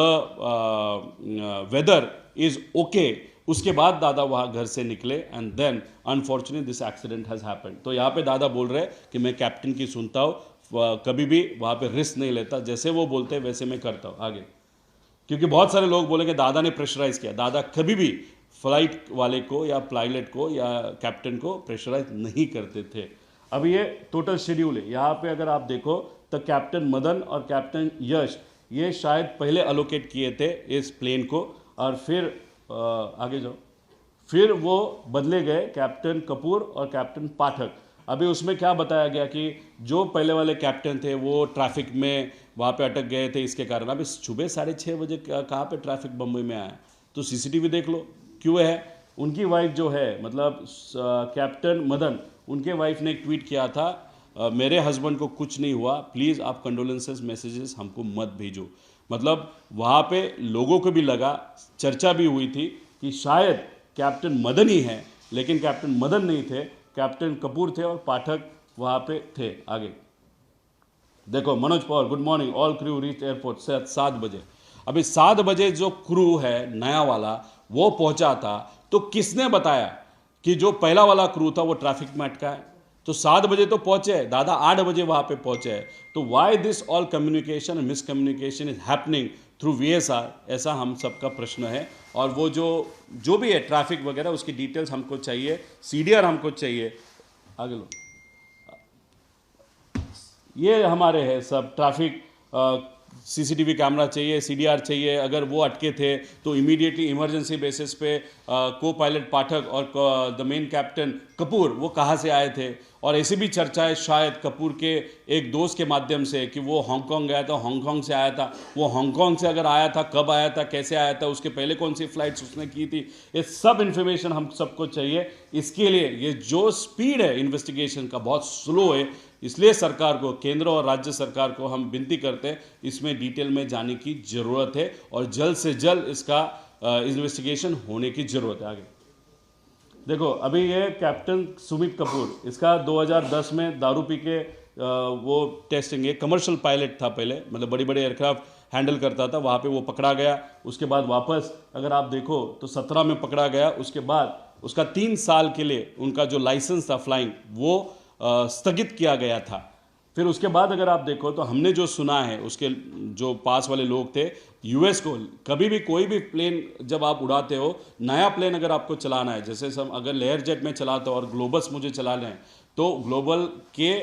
वेदर इज ओके। उसके बाद दादा वहाँ घर से निकले, and then unfortunately this accident has happened. तो यहाँ पे दादा बोल रहे हैं कि मैं कैप्टन की सुनता हूँ, कभी भी वहाँ पे रिस्क नहीं लेता, जैसे वो बोलते हैं वैसे मैं करता हूँ। आगे क्योंकि बहुत सारे लोग बोलेंगे दादा ने प्रेशराइज किया, दादा कभी भी फ्लाइट वाले को या पायलट को या कैप्टन को प्रेशराइज नहीं करते थे। अब ये टोटल शेड्यूल है, यहाँ पे अगर आप देखो तो कैप्टन मदन और कैप्टन यश ये शायद पहले अलोकेट किए थे इस प्लेन को, और फिर आगे जाओ, फिर वो बदले गए कैप्टन कपूर और कैप्टन पाठक। अभी उसमें क्या बताया गया कि जो पहले वाले कैप्टन थे वो ट्रैफिक में वहाँ पे अटक गए थे, इसके कारण। अभी सुबह 6:30 बजे कहाँ पे ट्रैफिक बम्बई में आया, तो सीसीटीवी देख लो क्यों है। उनकी वाइफ जो है, मतलब कैप्टन मदन, उनके वाइफ ने एक ट्वीट किया था, मेरे हस्बैंड को कुछ नहीं हुआ, प्लीज़ आप कंडोलेंसेस मैसेजेस हमको मत भेजो। मतलब वहाँ पे लोगों को भी लगा, चर्चा भी हुई थी कि शायद कैप्टन मदन ही है, लेकिन कैप्टन मदन नहीं थे, कैप्टन कपूर थे और पाठक वहाँ पे थे। आगे देखो, Manoj Pawar, good morning, all crew reach airport 7 बजे। अभी 7 बजे जो क्रू है नया वाला वो पहुँचा था, तो किसने बताया कि जो पहला वाला क्रू था वो ट्रैफिक में अटका है? तो 7 बजे तो पहुंचे, दादा 8 बजे वहां पे पहुंचे। तो why this all communication and miscommunication is happening through VSR, ऐसा हम सबका प्रश्न है। और वो जो भी है ट्रैफिक वगैरह, उसकी डिटेल्स हमको चाहिए, CDR हमको चाहिए। आगे लो, ये हमारे है सब ट्रैफिक, CCTV कैमरा चाहिए, CDR चाहिए। अगर वो अटके थे तो इमीडिएटली इमरजेंसी बेसिस पे को पायलट पाठक और द मेन कैप्टन कपूर वो कहाँ से आए थे। और ऐसी भी चर्चा है शायद कपूर के एक दोस्त के माध्यम से कि वो हांगकांग गया था, हांगकांग से आया था। वो हांगकांग से अगर आया था, कब आया था, कैसे आया था, उसके पहले कौन सी फ्लाइट्स उसने की थी, ये सब इन्फॉर्मेशन हम सबको चाहिए। इसके लिए ये जो स्पीड है इन्वेस्टिगेशन का बहुत स्लो है, इसलिए सरकार को, केंद्र और राज्य सरकार को हम विनती करते हैं इसमें डिटेल में जाने की ज़रूरत है और जल्द से जल्द इसका इन्वेस्टिगेशन होने की ज़रूरत है। आगे देखो, अभी ये कैप्टन सुमित कपूर, इसका 2010 में दारू पी के वो टेस्टिंग, ये कमर्शियल पायलट था पहले, मतलब बड़ी बड़े एयरक्राफ्ट हैंडल करता था, वहाँ पे वो पकड़ा गया। उसके बाद वापस अगर आप देखो तो 17 में पकड़ा गया। उसके बाद उसका 3 साल के लिए उनका जो लाइसेंस था फ्लाइंग वो स्थगित किया गया था। फिर उसके बाद अगर आप देखो तो हमने जो सुना है, उसके जो पास वाले लोग थे, US को कभी भी कोई भी प्लेन जब आप उड़ाते हो, नया प्लेन अगर आपको चलाना है, जैसे सब अगर लेयर जेट में चलाते हो और ग्लोबस मुझे चलाना है तो ग्लोबल के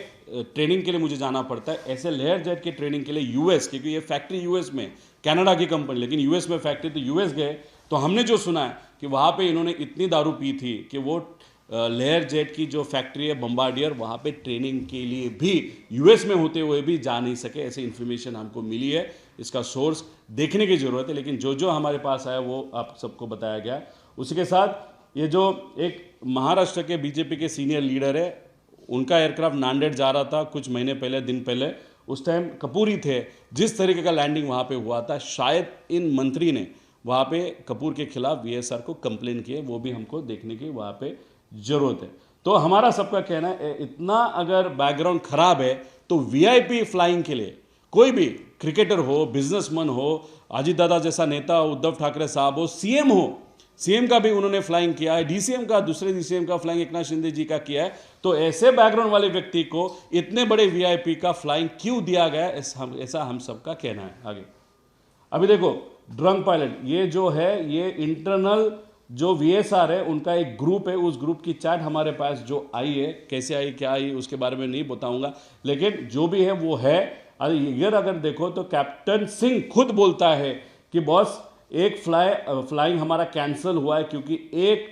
ट्रेनिंग के लिए मुझे जाना पड़ता है। ऐसे लेयर जेट के ट्रेनिंग के लिए US, क्योंकि ये फैक्ट्री US में, कनाडा की कंपनी लेकिन US में फैक्ट्री, तो US गए तो हमने जो सुना है कि वहाँ पे इन्होंने इतनी दारू पी थी कि वो लेयर जेट की जो फैक्ट्री है बम्बार्डियर, वहाँ पे ट्रेनिंग के लिए भी US में होते हुए भी जा नहीं सके। ऐसी इन्फॉर्मेशन हमको मिली है, इसका सोर्स देखने की ज़रूरत है, लेकिन जो हमारे पास आया वो आप सबको बताया गया। उसी के साथ ये जो एक महाराष्ट्र के BJP के सीनियर लीडर है, उनका एयरक्राफ्ट नांदेड़ जा रहा था कुछ महीने पहले, दिन पहले, उस टाइम कपूर ही थे। जिस तरीके का लैंडिंग वहाँ पे हुआ था, शायद इन मंत्री ने वहाँ पे कपूर के खिलाफ VSR को कंप्लेन किए, वो भी हमको देखने की वहाँ पे जरूरत है। तो हमारा सबका कहना है, इतना अगर बैकग्राउंड खराब है तो VIP फ्लाइंग के लिए कोई भी क्रिकेटर हो, बिजनेसमैन हो, अजीत दादा जैसा नेता, उद्धव ठाकरे साहब हो, CM हो, CM का भी उन्होंने फ्लाइंग किया है, DCM का, दूसरे DCM का फ्लाइंग एकनाथ शिंदे जी का किया है। तो ऐसे बैकग्राउंड वाले व्यक्ति को इतने बड़े VIP का फ्लाइंग क्यों दिया गया, ऐसा हम सबका कहना है। आगे अभी देखो, ड्रंक पायलट, ये जो है ये इंटरनल जो VSR है उनका एक ग्रुप है, उस ग्रुप की चैट हमारे पास जो आई है, कैसे आई, क्या आई, उसके बारे में नहीं बताऊंगा, लेकिन जो भी है वो है। अगर देखो तो कैप्टन सिंह खुद बोलता है कि बॉस एक फ्लाइंग हमारा कैंसिल हुआ है क्योंकि एक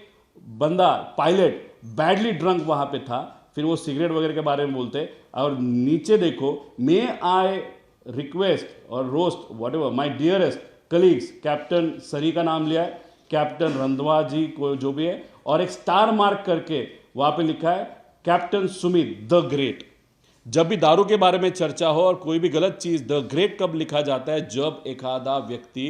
बंदा पायलट बैडली ड्रंक वहां पे था। फिर वो सिगरेट वगैरह के बारे में बोलते। और नीचे देखो, मे आई रिक्वेस्ट और roast what ever my dearest colleagues, captain Sunny का नाम लिया है, कैप्टन रंधवा जी को जो भी है, और एक स्टार मार्क करके वहां पे लिखा है कैप्टन सुमित द ग्रेट। जब भी दारू के बारे में चर्चा हो और कोई भी गलत चीज, द ग्रेट कब लिखा जाता है, जब एक आधा व्यक्ति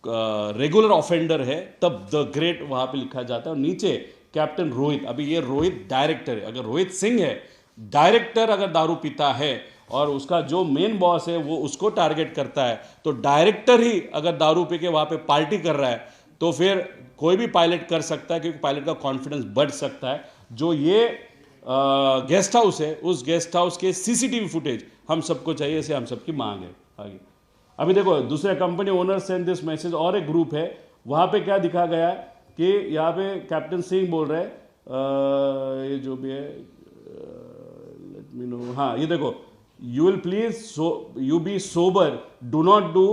रेगुलर ऑफेंडर है, तब द ग्रेट वहां पे लिखा जाता है। और नीचे कैप्टन रोहित, अभी ये रोहित डायरेक्टर है, अगर रोहित सिंह है डायरेक्टर, अगर दारू पीता है और उसका जो मेन बॉस है वो उसको टारगेट करता है, तो डायरेक्टर ही अगर दारू पी के वहां पे पार्टी कर रहा है तो फिर कोई भी पायलट कर सकता है, क्योंकि पायलट का कॉन्फिडेंस बढ़ सकता है। जो ये गेस्ट हाउस है, उस गेस्ट हाउस के CCTV फुटेज हम सबको चाहिए, इसे हम सबकी मांग है। आगे अभी देखो, दूसरे company owner send this message, और एक ग्रुप है, वहां पे क्या दिखा गया है कि यहाँ पे कैप्टन सिंह बोल रहे हैं, ये जो भी है, लेट मी नो, हाँ ये देखो, you will please you be sober, do not do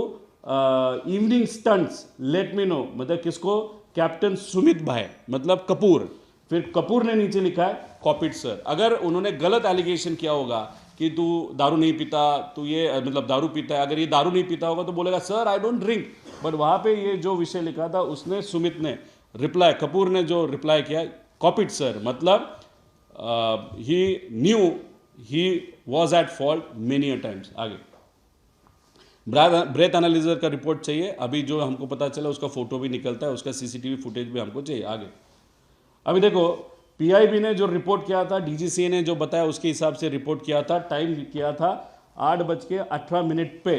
evening stunts, let me know, मतलब किसको, कैप्टन सुमित भाई, मतलब कपूर। फिर कपूर ने नीचे लिखा है कॉपीड सर। अगर उन्होंने गलत एलिगेशन किया होगा कि तू दारू नहीं पीता, तू ये मतलब दारू पीता है, अगर ये दारू नहीं पीता होगा तो बोलेगा sir I don't drink, but वहां पे ये जो विषय लिखा था उसने सुमित ने रिप्लाई, कपूर ने जो रिप्लाई किया कॉपीड सर, मतलब he knew he was at fault many a times. आगे ब्रेथ एनालिजर का रिपोर्ट चाहिए, अभी जो हमको पता चला उसका फोटो भी निकलता है, उसका CCTV फुटेज भी हमको चाहिए। आगे अभी देखो, PIB ने जो रिपोर्ट किया था, DGCA ने जो बताया उसके हिसाब से रिपोर्ट किया था, टाइम किया था 8:18 पे।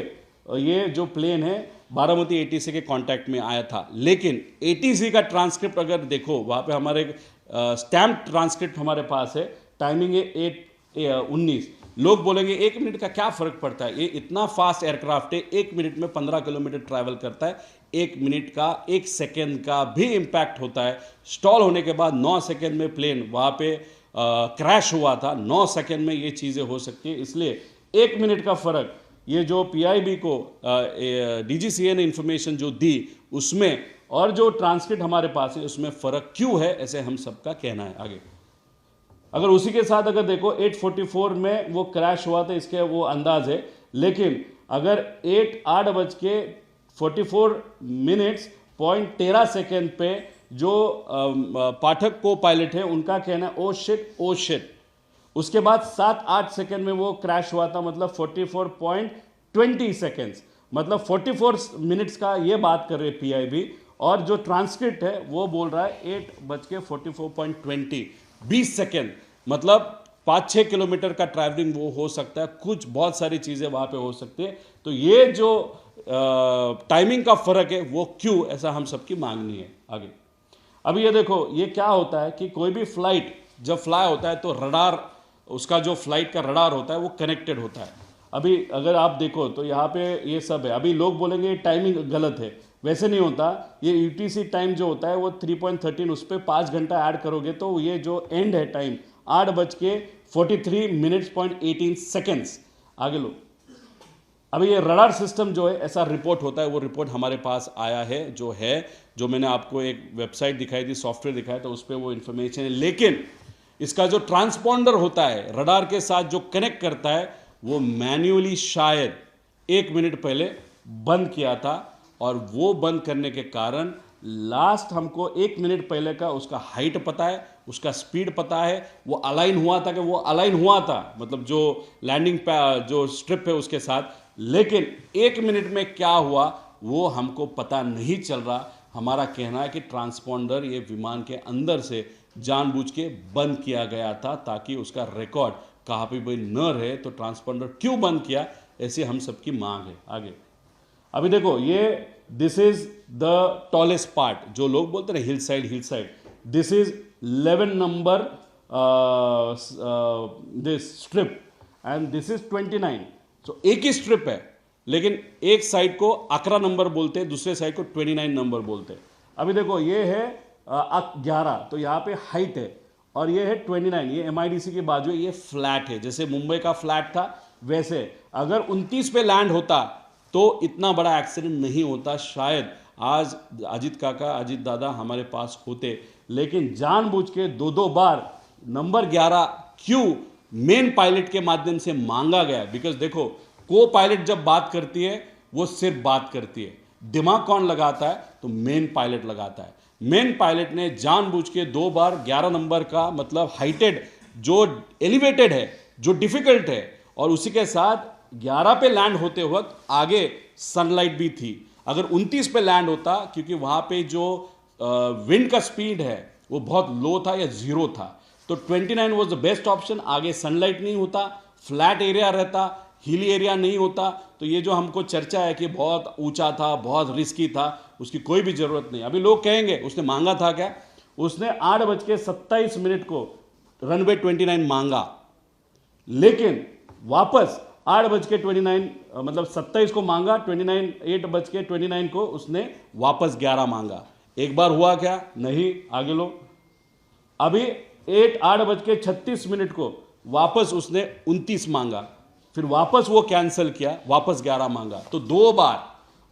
ये जो प्लेन है बारामती ATC के कांटेक्ट में आया था, लेकिन ATC का ट्रांसक्रिप्ट अगर देखो, वहाँ पे हमारे स्टैम्प ट्रांसक्रिप्ट हमारे पास है टाइमिंग है 8:19। लोग बोलेंगे 1 मिनट का क्या फ़र्क पड़ता है, ये इतना फास्ट एयरक्राफ्ट है, 1 मिनट में 15 किलोमीटर ट्रैवल करता है। 1 मिनट का 1 सेकेंड का भी इम्पैक्ट होता है। स्टॉल होने के बाद 9 सेकेंड में प्लेन वहाँ पे क्रैश हुआ था, 9 सेकेंड में ये चीज़ें हो सकती है। इसलिए 1 मिनट का फ़र्क, ये जो पीआईबी को डीजीसीए ने इंफॉर्मेशन जो दी उसमें और जो ट्रांसक्रिप्ट हमारे पास है उसमें फ़र्क क्यों है, ऐसे हम सबका कहना है। आगे अगर उसी के साथ अगर देखो 8:44 में वो क्रैश हुआ था, इसके वो अंदाज है। लेकिन अगर 8:44 पे जो पाठक को पायलट है उनका कहना है ओ शिट। उसके बाद 7-8 सेकेंड में वो क्रैश हुआ था, मतलब 44.20 सेकेंड्स, मतलब 44 मिनट्स का ये बात कर रहे पीआईबी। और जो ट्रांसक्रिप्ट है वो बोल रहा है 8:44.20, 20 सेकेंड, मतलब 5-6 किलोमीटर का ट्रैवलिंग वो हो सकता है। कुछ बहुत सारी चीज़ें वहाँ पे हो सकती है। तो ये जो टाइमिंग का फ़र्क है वो क्यों, ऐसा हम सबकी मांगनी है। आगे अभी ये देखो, ये क्या होता है कि कोई भी फ्लाइट जब फ्लाई होता है तो रडार, उसका जो फ्लाइट का रडार होता है वो कनेक्टेड होता है। अभी अगर आप देखो तो यहाँ पे ये सब है। अभी लोग बोलेंगे टाइमिंग गलत है, वैसे नहीं होता। ये यूटीसी टाइम जो होता है वो 3.13, उस पर 5 घंटा ऐड करोगे तो ये जो एंड है टाइम 8:43 आगे लो। अभी ये रडार सिस्टम जो है ऐसा रिपोर्ट होता है, वो रिपोर्ट हमारे पास आया है, जो मैंने आपको एक वेबसाइट दिखाई थी, सॉफ्टवेयर दिखाया था, उस पर वो इन्फॉर्मेशन है। लेकिन इसका जो ट्रांसपॉन्डर होता है रडार के साथ जो कनेक्ट करता है वो मैन्युअली शायद 1 मिनट पहले बंद किया था। और वो बंद करने के कारण लास्ट हमको 1 मिनट पहले का उसका हाइट पता है, उसका स्पीड पता है, वो अलाइन हुआ था कि वो अलाइन हुआ था, मतलब जो लैंडिंग जो स्ट्रिप है उसके साथ। लेकिन 1 मिनट में क्या हुआ वो हमको पता नहीं चल रहा। हमारा कहना है कि ट्रांसपॉन्डर ये विमान के अंदर से जानबूझ के बंद किया गया था ताकि उसका रिकॉर्ड कहाँ पे भी न रहे। तो ट्रांसपॉन्डर क्यों बंद किया, ऐसी हम सबकी मांग है। आगे अभी देखो, ये this is the tallest part, जो लोग बोलते हैं hill side, this is 11 number this strip and this is 29। तो एक ही स्ट्रिप है, लेकिन एक साइड को 11 नंबर बोलते हैं, दूसरे साइड को 29 नंबर बोलते हैं। अभी देखो ये है 11, तो यहाँ पे हाइट है, और ये है 29, ये MIDC की बाजू है, ये फ्लैट है। जैसे मुंबई का फ्लैट था वैसे अगर 29 पे लैंड होता तो इतना बड़ा एक्सीडेंट नहीं होता। शायद आज अजीत काका, अजीत दादा हमारे पास होते। लेकिन जानबूझ के 2 बार नंबर 11 क्यों मेन पायलट के माध्यम से मांगा गया? बिकॉज देखो, को पायलट जब बात करती है वो सिर्फ बात करती है, दिमाग कौन लगाता है? तो मेन पायलट लगाता है। मेन पायलट ने जानबूझ के 2 बार 11 नंबर का, मतलब हाइटेड, जो एलिवेटेड है, जो डिफिकल्ट है, और उसी के साथ 11 पे लैंड होते वक्त आगे सनलाइट भी थी। अगर 29 पे लैंड होता, क्योंकि वहां पे जो विंड का स्पीड है वो बहुत लो था या 0 था, तो 29 वॉज द बेस्ट ऑप्शन। आगे सनलाइट नहीं होता, फ्लैट एरिया रहता, हिली एरिया नहीं होता। तो ये जो हमको चर्चा है कि बहुत ऊंचा था, बहुत रिस्की था, उसकी कोई भी जरूरत नहीं। अभी लोग कहेंगे उसने मांगा था क्या? उसने 8:27 को रनवे 29 मांगा, लेकिन वापस 8:29, मतलब 27 को मांगा, 8:29 को उसने वापस 11 मांगा। एक बार हुआ क्या? नहीं। आगे लो। अभी 8:36 को वापस उसने 29 मांगा, फिर वापस वो कैंसिल किया, वापस 11 मांगा। तो 2 बार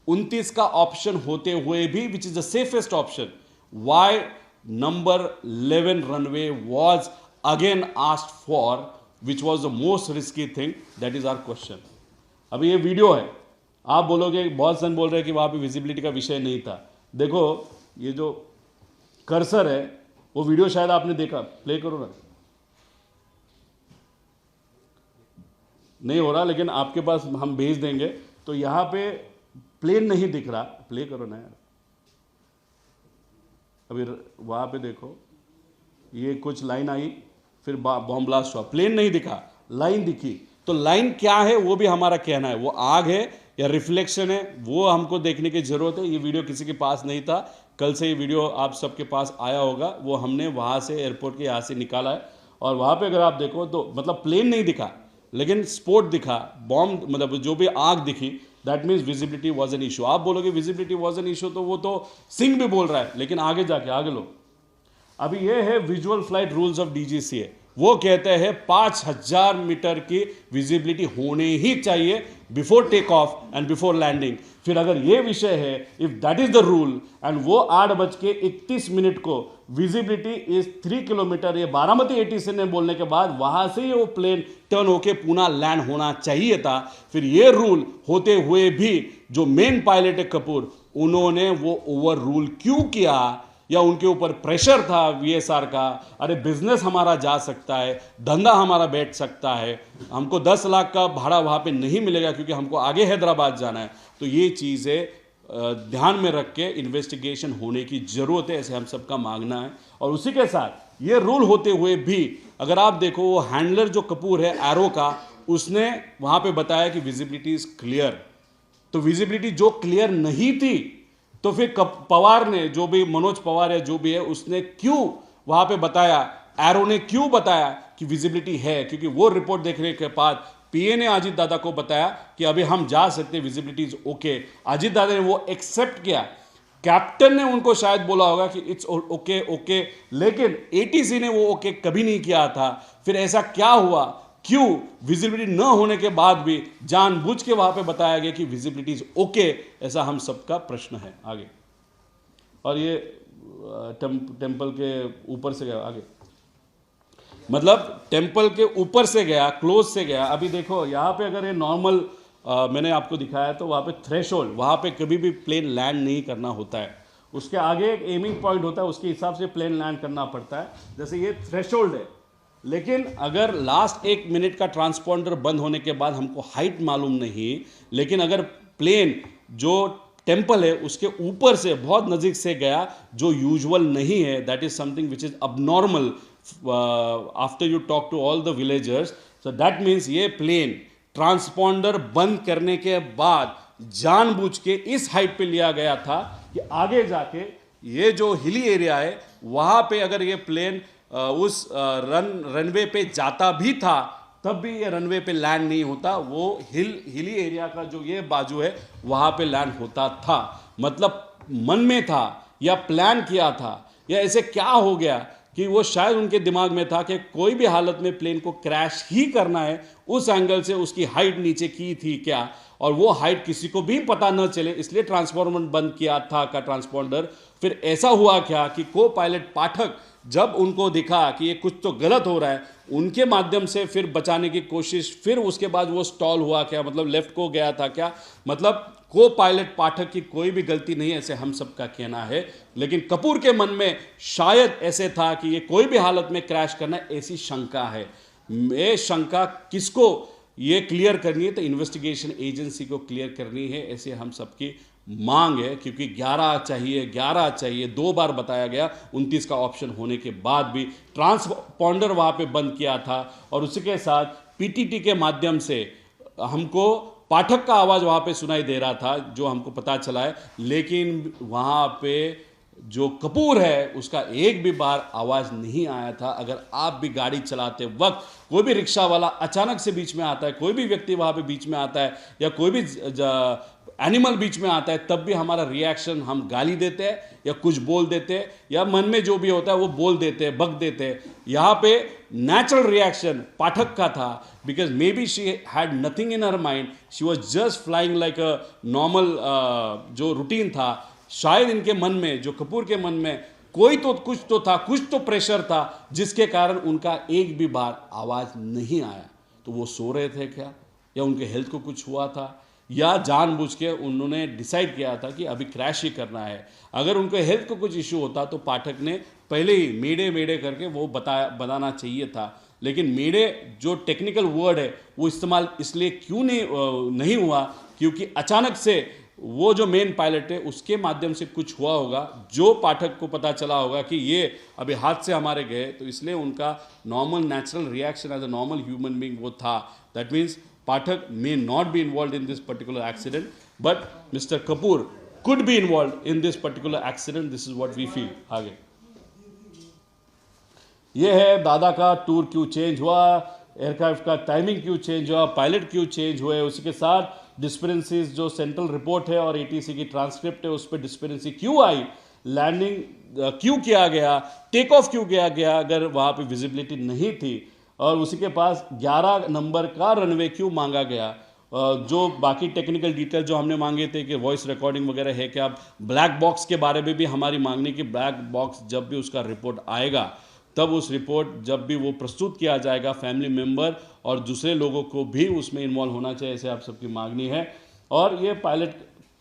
29 का ऑप्शन होते हुए भी, which is the safest option, why number 11 runway was again asked for, which was the most risky thing? That is our question. अभी ये वीडियो है, आप बोलोगे, बहुत सन बोल रहे हैं कि वहाँ पे विजिबिलिटी का विषय नहीं था। देखो ये जो कर्सर है, वो वीडियो शायद आपने देखा, प्ले करो ना। नहीं हो रहा, लेकिन आपके पास हम भेज देंगे। तो यहाँ पे प्लेन नहीं दिख रहा, प्ले करो ना यार। अभी वहाँ पे देखो, ये कुछ लाइन आई, फिर बॉम्ब ब्लास्ट हुआ, प्लेन नहीं दिखा, लाइन दिखी। तो लाइन क्या है वो भी हमारा कहना है, वो आग है या रिफ्लेक्शन है, वो हमको देखने की जरूरत है। ये वीडियो किसी के पास नहीं था, कल से ये वीडियो आप सबके पास आया होगा, वो हमने वहाँ से एयरपोर्ट के यहाँ से निकाला है। और वहाँ पे अगर आप देखो तो मतलब प्लेन नहीं दिखा लेकिन स्पोर्ट दिखा, बॉम्ब मतलब जो भी आग दिखी, that means visibility was an issue. आप बोलोगे विजिबिलिटी वॉज एन इशू तो वो तो सिंह भी बोल रहा है, लेकिन आगे जाके आगे लो, अभी ये है visual flight rules of DGCA. वो कहते हैं 5000 मीटर की विजिबिलिटी होने ही चाहिए before take off and before landing. फिर अगर ये विषय है, if that is the rule, and वो 8:31 को विजिबिलिटी इज 3 किलोमीटर, ये बारामती एटीसी ने बोलने के बाद वहां से वो प्लेन टर्न होके पुणे लैंड होना चाहिए था। फिर ये रूल होते हुए भी जो मेन पायलट है कपूर, उन्होंने वो ओवर रूल क्यों किया, या उनके ऊपर प्रेशर था वीएसआर का, अरे बिजनेस हमारा जा सकता है, धंधा हमारा बैठ सकता है, हमको 10 लाख का भाड़ा वहाँ पे नहीं मिलेगा क्योंकि हमको आगे हैदराबाद जाना है। तो ये चीज़ें ध्यान में रख के इन्वेस्टिगेशन होने की ज़रूरत है, ऐसे हम सबका मांगना है। और उसी के साथ ये रूल होते हुए भी अगर आप देखो, वो हैंडलर जो कपूर है एरो का, उसने वहाँ पे बताया कि विजिबिलिटी इज़ क्लियर। तो विजिबिलिटी जो क्लियर नहीं थी, तो फिर पवार ने, जो भी मनोज पवार है जो भी है, उसने क्यों वहां पे बताया, एरो ने क्यों बताया कि विजिबिलिटी है? क्योंकि वो रिपोर्ट देखने के बाद पीए ने अजीत दादा को बताया कि अभी हम जा सकते, विजिबिलिटी इज ओके। अजीत दादा ने वो एक्सेप्ट किया। कैप्टन ने उनको शायद बोला होगा कि इट्स ओके ओके, लेकिन एटीसी ने वो ओके कभी नहीं किया था। फिर ऐसा क्या हुआ, क्यों विजिबिलिटी न होने के बाद भी जानबूझ के वहां पे बताया गया कि विजिबिलिटी इज ओके? ऐसा हम सबका प्रश्न है। आगे, और ये टेम्पल के ऊपर से गया आगे, मतलब टेम्पल के ऊपर से गया, क्लोज से गया। अभी देखो यहाँ पे अगर ये नॉर्मल मैंने आपको दिखाया तो वहाँ पे थ्रेशोल्ड, वहाँ पे कभी भी प्लेन लैंड नहीं करना होता है, उसके आगे एक एमिंग पॉइंट होता है, उसके हिसाब से प्लेन लैंड करना पड़ता है। जैसे ये थ्रेशोल्ड है, लेकिन अगर लास्ट 1 मिनट का ट्रांसपॉन्डर बंद होने के बाद हमको हाइट मालूम नहीं, लेकिन अगर प्लेन जो टेम्पल है उसके ऊपर से बहुत नज़दीक से गया, जो यूजुअल नहीं है, that is something which is abnormal after you talk to all the villagers. So that means ये प्लेन ट्रांसपॉन्डर बंद करने के बाद जानबूझ के इस हाइट पे लिया गया था कि आगे जाके ये जो हिली एरिया है वहाँ पे अगर ये प्लेन उस रनवे पे जाता भी था तब भी ये रनवे पे लैंड नहीं होता, वो हिली एरिया का जो ये बाजू है वहाँ पे लैंड होता था। मतलब मन में था या प्लान किया था या ऐसे क्या हो गया कि वो शायद उनके दिमाग में था कि कोई भी हालत में प्लेन को क्रैश ही करना है, उस एंगल से उसकी हाइट नीचे की थी क्या, और वो हाइट किसी को भी पता न चले, इसलिए ट्रांसफॉर्मर बंद किया था का ट्रांसपॉन्डर। फिर ऐसा हुआ क्या कि को पायलट पाठक जब उनको दिखा कि ये कुछ तो गलत हो रहा है, उनके माध्यम से फिर बचाने की कोशिश, फिर उसके बाद वो स्टॉल हुआ क्या, मतलब लेफ्ट को गया था क्या, मतलब को पायलट पाठक की कोई भी गलती नहीं है, ऐसे हम सबका कहना है। लेकिन कपूर के मन में शायद ऐसे था कि ये कोई भी हालत में क्रैश करना, ऐसी शंका है। ये शंका किसको ये क्लियर करनी है? तो इन्वेस्टिगेशन एजेंसी को क्लियर करनी है, ऐसे हम सबकी मांग है। क्योंकि 11 चाहिए 2 बार बताया गया, 29 का ऑप्शन होने के बाद भी ट्रांसपॉन्डर वहाँ पे बंद किया था। और उसी के साथ पीटीटी के माध्यम से हमको पाठक का आवाज़ वहाँ पे सुनाई दे रहा था, जो हमको पता चला है, लेकिन वहाँ पे जो कपूर है उसका एक भी बार आवाज़ नहीं आया था। अगर आप भी गाड़ी चलाते वक्त कोई भी रिक्शा वाला अचानक से बीच में आता है, कोई भी व्यक्ति वहाँ पे बीच में आता है, या कोई भी एनिमल बीच में आता है, तब भी हमारा रिएक्शन, हम गाली देते हैं या कुछ बोल देते हैं, या मन में जो भी होता है वो बोल देते हैं, बक देते हैं। यहाँ पे नेचुरल रिएक्शन पाठक का था, because may be she had nothing in her mind, she was just flying like a normal जो रूटीन था। शायद इनके मन में, जो कपूर के मन में कोई तो कुछ तो था, कुछ तो प्रेशर था, जिसके कारण उनका एक भी बार आवाज़ नहीं आया। तो वो सो रहे थे क्या, या उनके हेल्थ को कुछ हुआ था, या जानबूझ के उन्होंने डिसाइड किया था कि अभी क्रैश ही करना है। अगर उनके हेल्थ को कुछ इशू होता तो पाठक ने पहले ही मेडे करके वो बताना चाहिए था। लेकिन मेडे जो टेक्निकल वर्ड है वो इस्तेमाल इसलिए क्यों नहीं हुआ, क्योंकि अचानक से वो जो मेन पायलट है उसके माध्यम से कुछ हुआ होगा, जो पाठक को पता चला होगा कि ये अभी हाथ से हमारे गए, तो इसलिए उनका normal natural reaction as a normal human being वो था। That means Pathak may not be involved in this particular accident, but Mr. Kapoor could be involved in this particular accident. This is what we feel. आगे ये है दादा का tour क्यों change हुआ, aircraft का टाइमिंग क्यों चेंज हुआ, पायलट क्यों चेंज हुए, उसी के साथ डिस्पेरेंसीज जो सेंट्रल रिपोर्ट है और एटीसी की ट्रांसक्रिप्ट है उस पर डिस्पेरेंसी क्यों आई, लैंडिंग क्यों किया गया, टेक ऑफ क्यों किया गया अगर वहाँ पे विजिबिलिटी नहीं थी, और उसी के पास 11 नंबर का रनवे क्यों मांगा गया, जो बाकी टेक्निकल डिटेल जो हमने मांगे थे कि वॉइस रिकॉर्डिंग वगैरह है क्या, ब्लैक बॉक्स के बारे में भी हमारी मांगनी कि ब्लैक बॉक्स जब भी उसका रिपोर्ट आएगा तब उस रिपोर्ट जब भी वो प्रस्तुत किया जाएगा फैमिली मेंबर और दूसरे लोगों को भी उसमें इन्वॉल्व होना चाहिए, ऐसे आप सबकी मांगनी है। और ये पायलट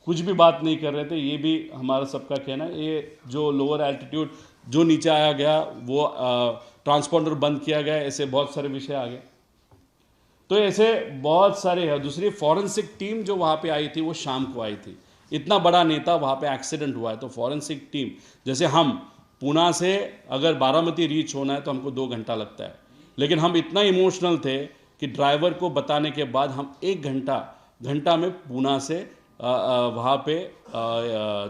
कुछ भी बात नहीं कर रहे थे, ये भी हमारा सबका कहना है, ये जो लोअर एल्टीट्यूड जो नीचे आया गया वो ट्रांसपॉन्डर बंद किया गया, ऐसे बहुत सारे विषय आ गए। तो ऐसे बहुत सारे हैं। दूसरी फॉरेंसिक टीम जो वहाँ पे आई थी वो शाम को आई थी, इतना बड़ा नेता वहाँ पे एक्सीडेंट हुआ है तो फॉरेंसिक टीम, जैसे हम पूना से अगर बारामती रीच होना है तो हमको 2 घंटा लगता है, लेकिन हम इतना इमोशनल थे कि ड्राइवर को बताने के बाद हम 1 घंटा में पूना से वहाँ पे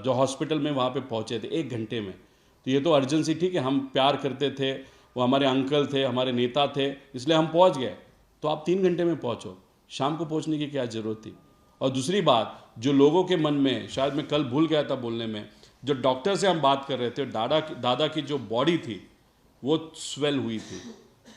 जो हॉस्पिटल में वहाँ पे पहुँचे थे 1 घंटे में। तो ये तो अर्जेंसी, ठीक है, हम प्यार करते थे, वो हमारे अंकल थे, हमारे नेता थे, इसलिए हम पहुँच गए। तो आप 3 घंटे में पहुँचो, शाम को पहुँचने की क्या ज़रूरत थी। और दूसरी बात जो लोगों के मन में, शायद मैं कल भूल गया था बोलने में, जो डॉक्टर से हम बात कर रहे थे, दादा की जो बॉडी थी वो स्वेल हुई थी।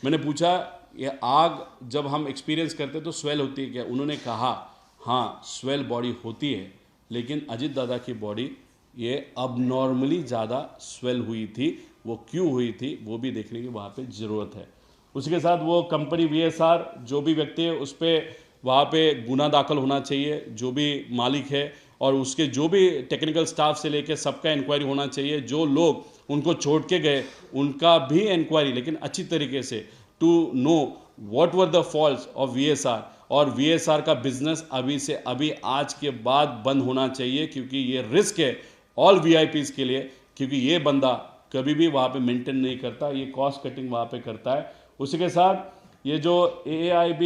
मैंने पूछा ये आग जब हम एक्सपीरियंस करते तो स्वेल होती है क्या, उन्होंने कहा हाँ स्वेल बॉडी होती है, लेकिन अजीत दादा की बॉडी ये अब नॉर्मली ज़्यादा स्वेल हुई थी। वो क्यों हुई थी वो भी देखने की वहाँ पे ज़रूरत है। उसके साथ वो कंपनी VSR जो भी व्यक्ति है उस पर वहाँ पे गुना दाखिल होना चाहिए, जो भी मालिक है, और उसके जो भी टेक्निकल स्टाफ से लेकर सबका इंक्वायरी होना चाहिए। जो लोग उनको छोड़ के गए उनका भी इंक्वायरी, लेकिन अच्छी तरीके से, to know whatever the faults of VSR। और VSR का बिजनेस अभी से अभी आज के बाद बंद होना चाहिए, क्योंकि ये रिस्क है ऑल VIPs के लिए, क्योंकि ये बंदा कभी भी वहाँ पे मेंटेन नहीं करता, ये कॉस्ट कटिंग वहाँ पे करता है। उसी के साथ ये जो AAIB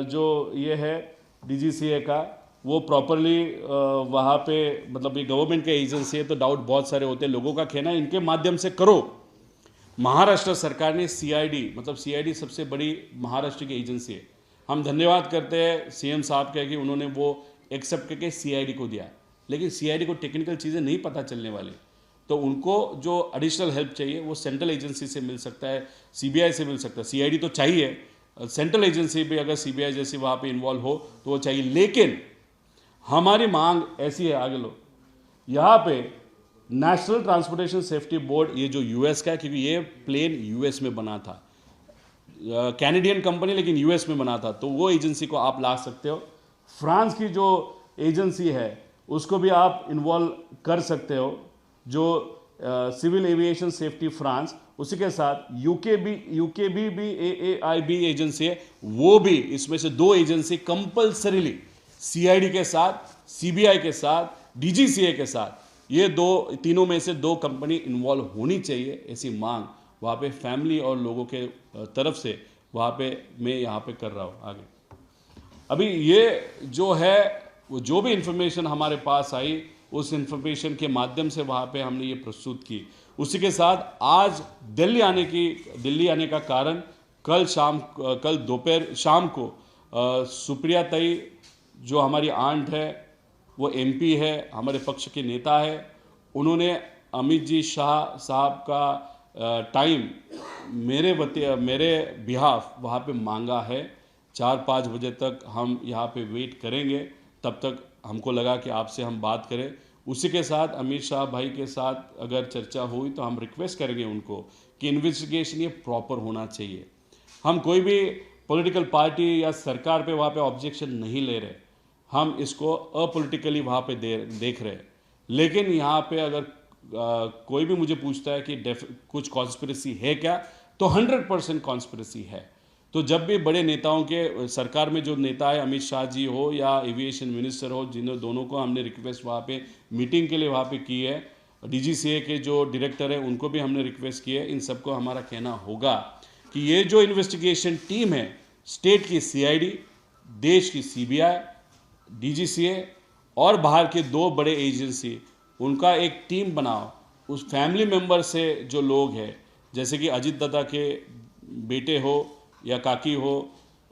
जो ये है DGCA का, वो प्रॉपरली वहाँ पे, मतलब ये गवर्नमेंट का एजेंसी है तो डाउट बहुत सारे होते हैं, लोगों का कहना है इनके माध्यम से करो। महाराष्ट्र सरकार ने CID, मतलब CID सबसे बड़ी महाराष्ट्र की एजेंसी है, हम धन्यवाद करते हैं CM साहब का कि उन्होंने वो एक्सेप्ट करके CID को दिया, लेकिन CID को टेक्निकल चीज़ें नहीं पता चलने वाली, तो उनको जो एडिशनल हेल्प चाहिए वो सेंट्रल एजेंसी से मिल सकता है, CBI से मिल सकता है। CID तो चाहिए, सेंट्रल एजेंसी भी अगर CBI जैसी वहाँ पे इन्वॉल्व हो तो वो चाहिए। लेकिन हमारी मांग ऐसी है, आगे लो, यहाँ पे नेशनल ट्रांसपोर्टेशन सेफ्टी बोर्ड, ये जो US का है, क्योंकि ये प्लेन US में बना था, कैनेडियन कंपनी लेकिन US में बना था, तो वो एजेंसी को आप ला सकते हो। फ्रांस की जो एजेंसी है उसको भी आप इन्वॉल्व कर सकते हो, जो सिविल एविएशन सेफ्टी फ्रांस। उसी के साथ यूके भी AAIB एजेंसी है, वो भी, इसमें से 2 एजेंसी कंपल्सरीली CID के साथ, CBI के साथ, DGCA के साथ, ये तीनों में से 2 कंपनी इन्वॉल्व होनी चाहिए, ऐसी मांग वहाँ पे फैमिली और लोगों के तरफ से वहाँ पे मैं यहाँ पे कर रहा हूँ। आगे अभी ये जो है, वो जो भी इंफॉर्मेशन हमारे पास आई उस इंफॉर्मेशन के माध्यम से वहाँ पे हमने ये प्रस्तुत की। उसी के साथ आज दिल्ली आने का कारण, कल दोपहर शाम को सुप्रिया ताई जो हमारी आंट है, वो MP है, हमारे पक्ष के नेता है, उन्होंने अमित जी शाह साहब का टाइम मेरे बिहाफ वहाँ पे मांगा है। 4-5 बजे तक हम यहाँ पे वेट करेंगे, तब तक हमको लगा कि आपसे हम बात करें। उसी के साथ अमित शाह भाई के साथ अगर चर्चा हुई तो हम रिक्वेस्ट करेंगे उनको कि इन्वेस्टिगेशन ये प्रॉपर होना चाहिए। हम कोई भी पॉलिटिकल पार्टी या सरकार पे वहाँ पे ऑब्जेक्शन नहीं ले रहे, हम इसको अपॉलिटिकली वहाँ पे देख रहे हैं। लेकिन यहाँ पे अगर कोई भी मुझे पूछता है कि कुछ कॉन्स्पिरेसी है क्या, तो 100% कॉन्स्पिरेसी है। तो जब भी बड़े नेताओं के, सरकार में जो नेता है, अमित शाह जी हो या एविएशन मिनिस्टर हो, जिन्होंने दोनों को हमने रिक्वेस्ट वहाँ पे मीटिंग के लिए वहाँ पे की है, DGCA के जो डायरेक्टर है उनको भी हमने रिक्वेस्ट की है। इन सबको हमारा कहना होगा कि ये जो इन्वेस्टिगेशन टीम है, स्टेट की CID, देश की CBI, DGCA और बाहर के 2 बड़े एजेंसी, उनका एक टीम बनाओ। उस फैमिली मेम्बर से जो लोग हैं, जैसे कि अजीत दादा के बेटे हो या काकी हो,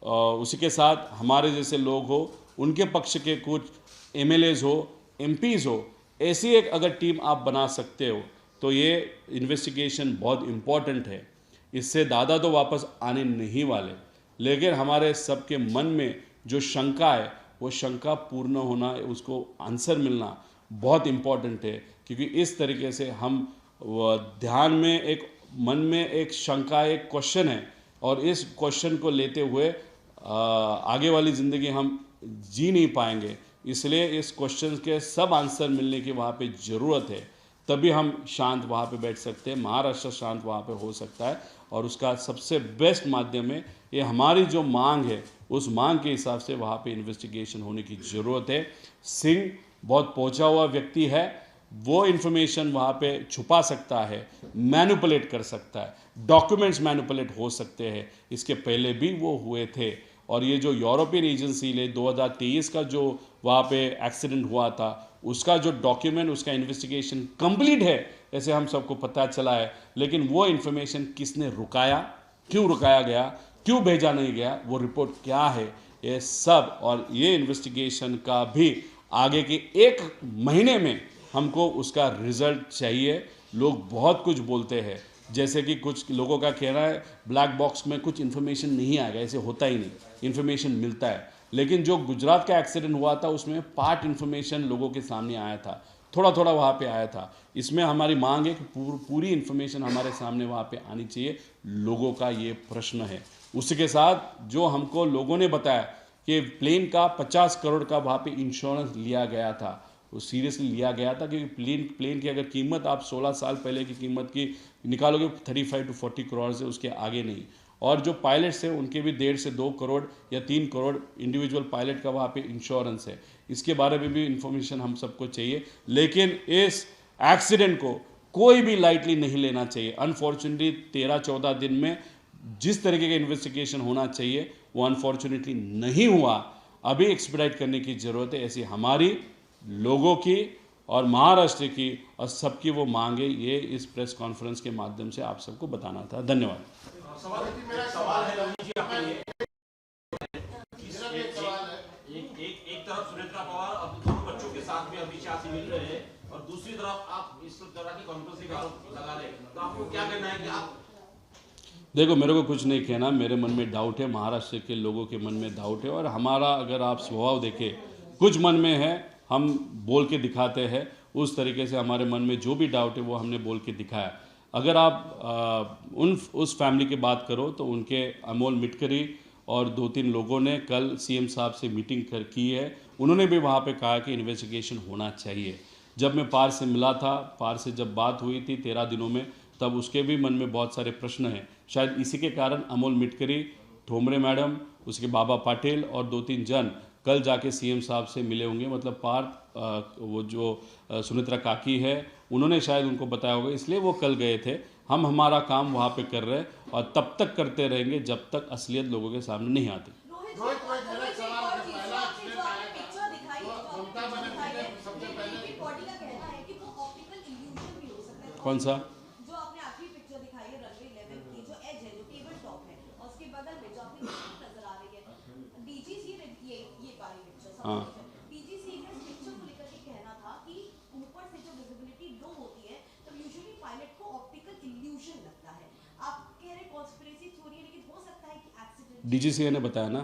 उसी के साथ हमारे जैसे लोग हो, उनके पक्ष के कुछ एमएलएज हो, एमपीज हो, ऐसी एक अगर टीम आप बना सकते हो तो ये इन्वेस्टिगेशन बहुत इम्पॉर्टेंट है। इससे दादा तो वापस आने नहीं वाले, लेकिन हमारे सबके मन में जो शंका है वो शंका पूर्ण होना, उसको आंसर मिलना बहुत इम्पॉर्टेंट है। क्योंकि इस तरीके से हम ध्यान में एक मन में एक शंका, एक क्वेश्चन है, और इस क्वेश्चन को लेते हुए आगे वाली ज़िंदगी हम जी नहीं पाएंगे। इसलिए इस क्वेश्चन के सब आंसर मिलने की वहाँ पे ज़रूरत है, तभी हम शांत वहाँ पे बैठ सकते हैं, महाराष्ट्र शांत वहाँ पे हो सकता है। और उसका सबसे बेस्ट माध्यम है ये हमारी जो मांग है, उस मांग के हिसाब से वहाँ पे इन्वेस्टिगेशन होने की ज़रूरत है। सिंह बहुत पहुँचा हुआ व्यक्ति है, वो इन्फॉर्मेशन वहाँ पे छुपा सकता है, मैनिपुलेट कर सकता है, डॉक्यूमेंट्स मैनिपुलेट हो सकते हैं। इसके पहले भी वो हुए थे। और ये जो यूरोपियन एजेंसी ने 2023 का जो वहाँ पे एक्सीडेंट हुआ था, उसका जो डॉक्यूमेंट, उसका इन्वेस्टिगेशन कंप्लीट है ऐसे हम सबको पता चला है, लेकिन वो इन्फॉर्मेशन किसने रुकाया, क्यों रुकाया गया, क्यों भेजा नहीं गया, वो रिपोर्ट क्या है, ये सब। और ये इन्वेस्टिगेशन का भी आगे के 1 महीने में हमको उसका रिजल्ट चाहिए। लोग बहुत कुछ बोलते हैं, जैसे कि कुछ लोगों का कहना है ब्लैक बॉक्स में कुछ इन्फॉर्मेशन नहीं आएगा, ऐसे होता ही नहीं, इन्फॉर्मेशन मिलता है। लेकिन जो गुजरात का एक्सीडेंट हुआ था उसमें पार्ट इन्फॉर्मेशन लोगों के सामने आया था, थोड़ा थोड़ा वहाँ पे आया था। इसमें हमारी मांग है कि पूरी इन्फॉर्मेशन हमारे सामने वहाँ पे आनी चाहिए। लोगों का ये प्रश्न है। उसी के साथ जो हमको लोगों ने बताया कि प्लेन का 50 करोड़ का वहाँ पे इंश्योरेंस लिया गया था, वो सीरियसली लिया गया था, क्योंकि प्लेन की अगर कीमत आप 16 साल पहले की कीमत की निकालोगे 35 to 40 करोड़ से उसके आगे नहीं। और जो पायलट्स हैं उनके भी 1.5 से 2 करोड़ या 3 करोड़ इंडिविजुअल पायलट का वहाँ पे इंश्योरेंस है। इसके बारे में भी इंफॉर्मेशन हम सबको चाहिए। लेकिन इस एक्सीडेंट को कोई भी लाइटली नहीं लेना चाहिए। अनफॉर्चुनेटली 13-14 दिन में जिस तरीके का इन्वेस्टिगेशन होना चाहिए वो अनफॉर्चुनेटली नहीं हुआ। अभी एक्सपेडाइट करने की ज़रूरत है, ऐसी हमारी, लोगों की और महाराष्ट्र की और सबकी वो मांगे। ये इस प्रेस कॉन्फ्रेंस के माध्यम से आप सबको बताना था। धन्यवाद। मेरा सवाल है रवि जी आपके लिए। एक तरफ सुनेत्रा पवार अब दोनों बच्चों के साथ में अभी शादी मिल रहे हैं, और दूसरी तरफ आप इस तरह की कॉन्फ्रेंस का आरोप लगा रहे हैं, तो आपको क्या कहना है कि आप? देखो, मेरे को कुछ नहीं कहना, मेरे मन में डाउट है, महाराष्ट्र के लोगों के मन में डाउट है, और हमारा अगर आप स्वभाव देखें, कुछ मन में है हम बोल के दिखाते हैं। उस तरीके से हमारे मन में जो भी डाउट है वो हमने बोल के दिखाया। अगर आप उस फैमिली की बात करो तो उनके अमोल मिटकरी और 2-3 लोगों ने कल सीएम साहब से मीटिंग की है। उन्होंने भी वहाँ पे कहा कि इन्वेस्टिगेशन होना चाहिए। जब मैं पार से मिला था, पार से जब बात हुई थी 13 दिनों में, तब उसके भी मन में बहुत सारे प्रश्न हैं। शायद इसी के कारण अमोल मिटकरी, ठोमरे मैडम, उसके बाबा पाटिल और 2-3 जन कल जाके सीएम साहब से मिले होंगे। मतलब पार्थ वो जो सुनेत्रा काकी है उन्होंने शायद उनको बताया होगा, इसलिए वो कल गए थे। हम हमारा काम वहाँ पे कर रहे हैं और तब तक करते रहेंगे जब तक असलियत लोगों के सामने नहीं आती। कौन सा? जो आपने आखिरी पिक्चर दिखाई है रनवे 11 की, जो एज है, जो टेबल टॉप है, और उसके बगल में जो आपकी नजर आ रही है डीजीसी ये वाली पिक्चर। हाँ, डीजीसी ने इस पिक्चर को लेकर के कहना था कि ऊपर से जो विजिबिलिटी लो होती है तब यूजुअली पायलट को ऑप्टिकल इल्यूजन लगता है। आप कह रहे कॉन्स्पिरेसी थ्योरी है, लेकिन हो सकता है कि एक्सीडेंट। डीजीसी ने बताया ना,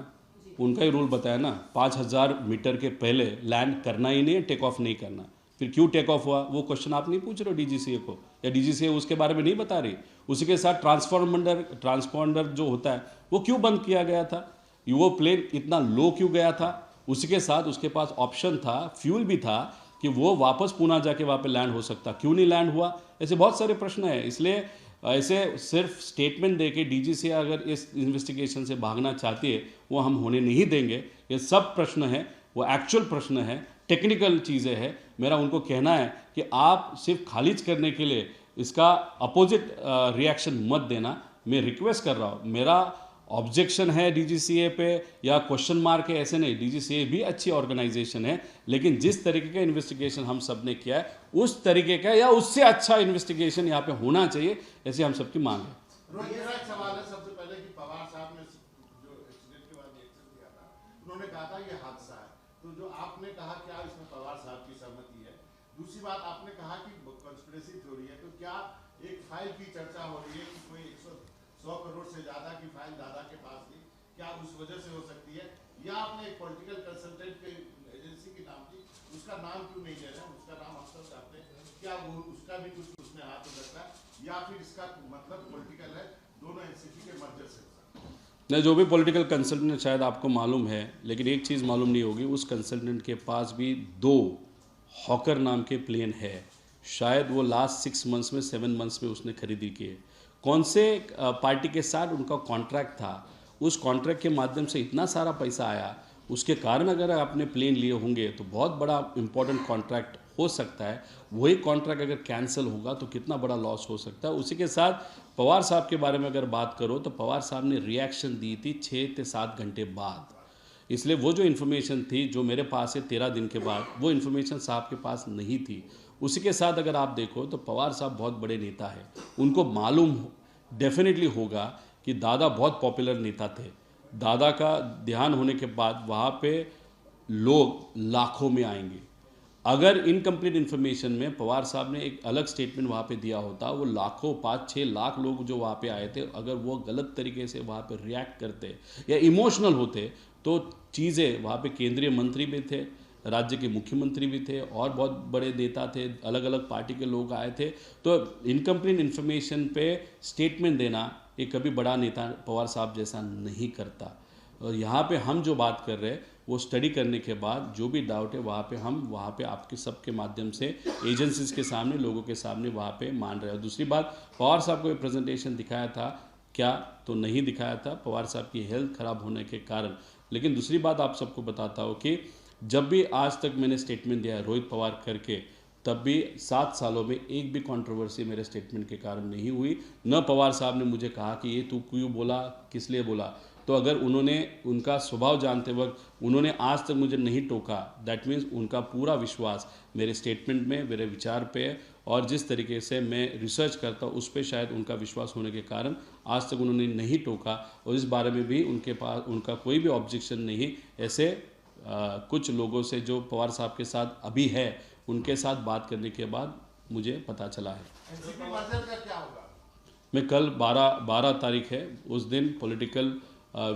उनका ही रूल बताया ना, 5000 मीटर के पहले लैंड करना ही नहीं है, टेक ऑफ नहीं करना। फिर क्यों टेक ऑफ हुआ वो क्वेश्चन आप नहीं पूछ रहे हो डीजीसीए को, या डीजीसीए उसके बारे में नहीं बता रही। उसी के साथ ट्रांसपॉन्डर जो होता है वो क्यों बंद किया गया था, वो प्लेन इतना लो क्यों गया था। उसी के साथ उसके पास ऑप्शन था, फ्यूल भी था कि वो वापस पुणे जाके वहाँ पे लैंड हो सकता, क्यों नहीं लैंड हुआ। ऐसे बहुत सारे प्रश्न हैं। इसलिए ऐसे सिर्फ स्टेटमेंट दे के डीजीसीए अगर इस इन्वेस्टिगेशन से भागना चाहती है वो हम होने नहीं देंगे। ये सब प्रश्न है, वो एक्चुअल प्रश्न है, टेक्निकल चीज़ें हैं। मेरा उनको कहना है कि आप सिर्फ खारिज करने के लिए इसका अपोजिट रिएक्शन मत देना। मैं रिक्वेस्ट कर रहा हूँ, मेरा ऑब्जेक्शन है डीजीसीए पे या क्वेश्चन मार्क है, ऐसे नहीं। डीजीसीए भी अच्छी ऑर्गेनाइजेशन है, लेकिन जिस तरीके का इन्वेस्टिगेशन हम सब ने किया है उस तरीके का या उससे अच्छा इन्वेस्टिगेशन यहाँ पे होना चाहिए, ऐसी हम सबकी मांग है। मेरा एक सवाल है सबसे पहले कि पवार साहब ने जो एक्सीडेंट के बाद रिएक्शन दिया था, उन्होंने कहा था ये हादसा है, तो जो आपने कहा क्या इसमें पवार साहब की सहमति है? दूसरी बात, आपने कहा कि कॉन्स्पिरेसी थ्योरी है, तो क्या एक फाइल की चर्चा हो रही है कि कोई 100 करोड़ से ज्यादा की फाइल दादा के पास थी, क्या उस वजह से हो सकती है? या आपने एक पॉलिटिकल कंसल्टेंट के एजेंसी की नाम थी, उसका नाम क्यों नहीं ले रहे हैं? उसका नाम अक्सर चाहते हैं, क्या वो उसका भी कुछ उसमें हाथ हो सकता है, या फिर इसका मतलब पॉलिटिकल है, दोनों एनसीपी के मर्जर से? नहीं, जो भी पॉलिटिकल कंसल्टेंट शायद आपको मालूम है, लेकिन एक चीज़ मालूम नहीं होगी, उस कंसल्टेंट के पास भी 2 हॉकर नाम के प्लेन है। शायद वो लास्ट 6 मंथ्स में 7 मंथ्स में उसने खरीदी की है। कौन से पार्टी के साथ उनका कॉन्ट्रैक्ट था, उस कॉन्ट्रैक्ट के माध्यम से इतना सारा पैसा आया, उसके कारण अगर आपने प्लेन लिए होंगे तो बहुत बड़ा इंपॉर्टेंट कॉन्ट्रैक्ट हो सकता है। वही कॉन्ट्रैक्ट अगर कैंसिल होगा तो कितना बड़ा लॉस हो सकता है। उसी के साथ पवार साहब के बारे में अगर बात करो तो पवार साहब ने रिएक्शन दी थी 6 से 7 घंटे बाद, इसलिए वो जो इन्फॉर्मेशन थी जो मेरे पास है 13 दिन के बाद, वो इन्फॉर्मेशन साहब के पास नहीं थी। उसी के साथ अगर आप देखो तो पवार साहब बहुत बड़े नेता है, उनको मालूम डेफिनेटली होगा कि दादा बहुत पॉपुलर नेता थे। दादा का ध्यान होने के बाद वहाँ पे लोग लाखों में आएंगे। अगर इनकम्प्लीट इन्फॉर्मेशन में पवार साहब ने एक अलग स्टेटमेंट वहाँ पे दिया होता, वो लाखों 5-6 लाख लोग जो वहाँ पे आए थे, अगर वो गलत तरीके से वहाँ पे रिएक्ट करते या इमोशनल होते तो चीज़ें वहाँ पे केंद्रीय मंत्री भी थे, राज्य के मुख्यमंत्री भी थे और बहुत बड़े नेता थे, अलग अलग पार्टी के लोग आए थे। तो इनकम्प्लीट इन्फॉर्मेशन पे स्टेटमेंट देना ये कभी बड़ा नेता पवार साहब जैसा नहीं करता। और यहाँ पे हम जो बात कर रहे हैं वो स्टडी करने के बाद जो भी डाउट है वहाँ पे आपके सबके माध्यम से एजेंसीज के सामने, लोगों के सामने वहाँ पे मान रहे हैं। दूसरी बात, पवार साहब को ये प्रेजेंटेशन दिखाया था क्या? तो नहीं दिखाया था, पवार साहब की हेल्थ खराब होने के कारण। लेकिन दूसरी बात आप सबको बताता हूँ कि जब भी आज तक मैंने स्टेटमेंट दिया है रोहित पवार करके, तब भी 7 सालों में एक भी कंट्रोवर्सी मेरे स्टेटमेंट के कारण नहीं हुई। न पवार साहब ने मुझे कहा कि ये तू क्यों बोला, किस लिए बोला। तो अगर उन्होंने, उनका स्वभाव जानते वक्त उन्होंने आज तक मुझे नहीं टोका, दैट मीन्स उनका पूरा विश्वास मेरे स्टेटमेंट में, मेरे विचार पे और जिस तरीके से मैं रिसर्च करता हूँ उस पर शायद उनका विश्वास होने के कारण आज तक उन्होंने नहीं टोका। और इस बारे में भी उनके पास उनका कोई भी ऑब्जेक्शन नहीं। ऐसे कुछ लोगों से जो पवार साहब के साथ अभी है, उनके साथ बात करने के बाद मुझे पता चला है। एनसीपी मर्जर का क्या होगा? मैं कल 12 तारीख है, उस दिन पॉलिटिकल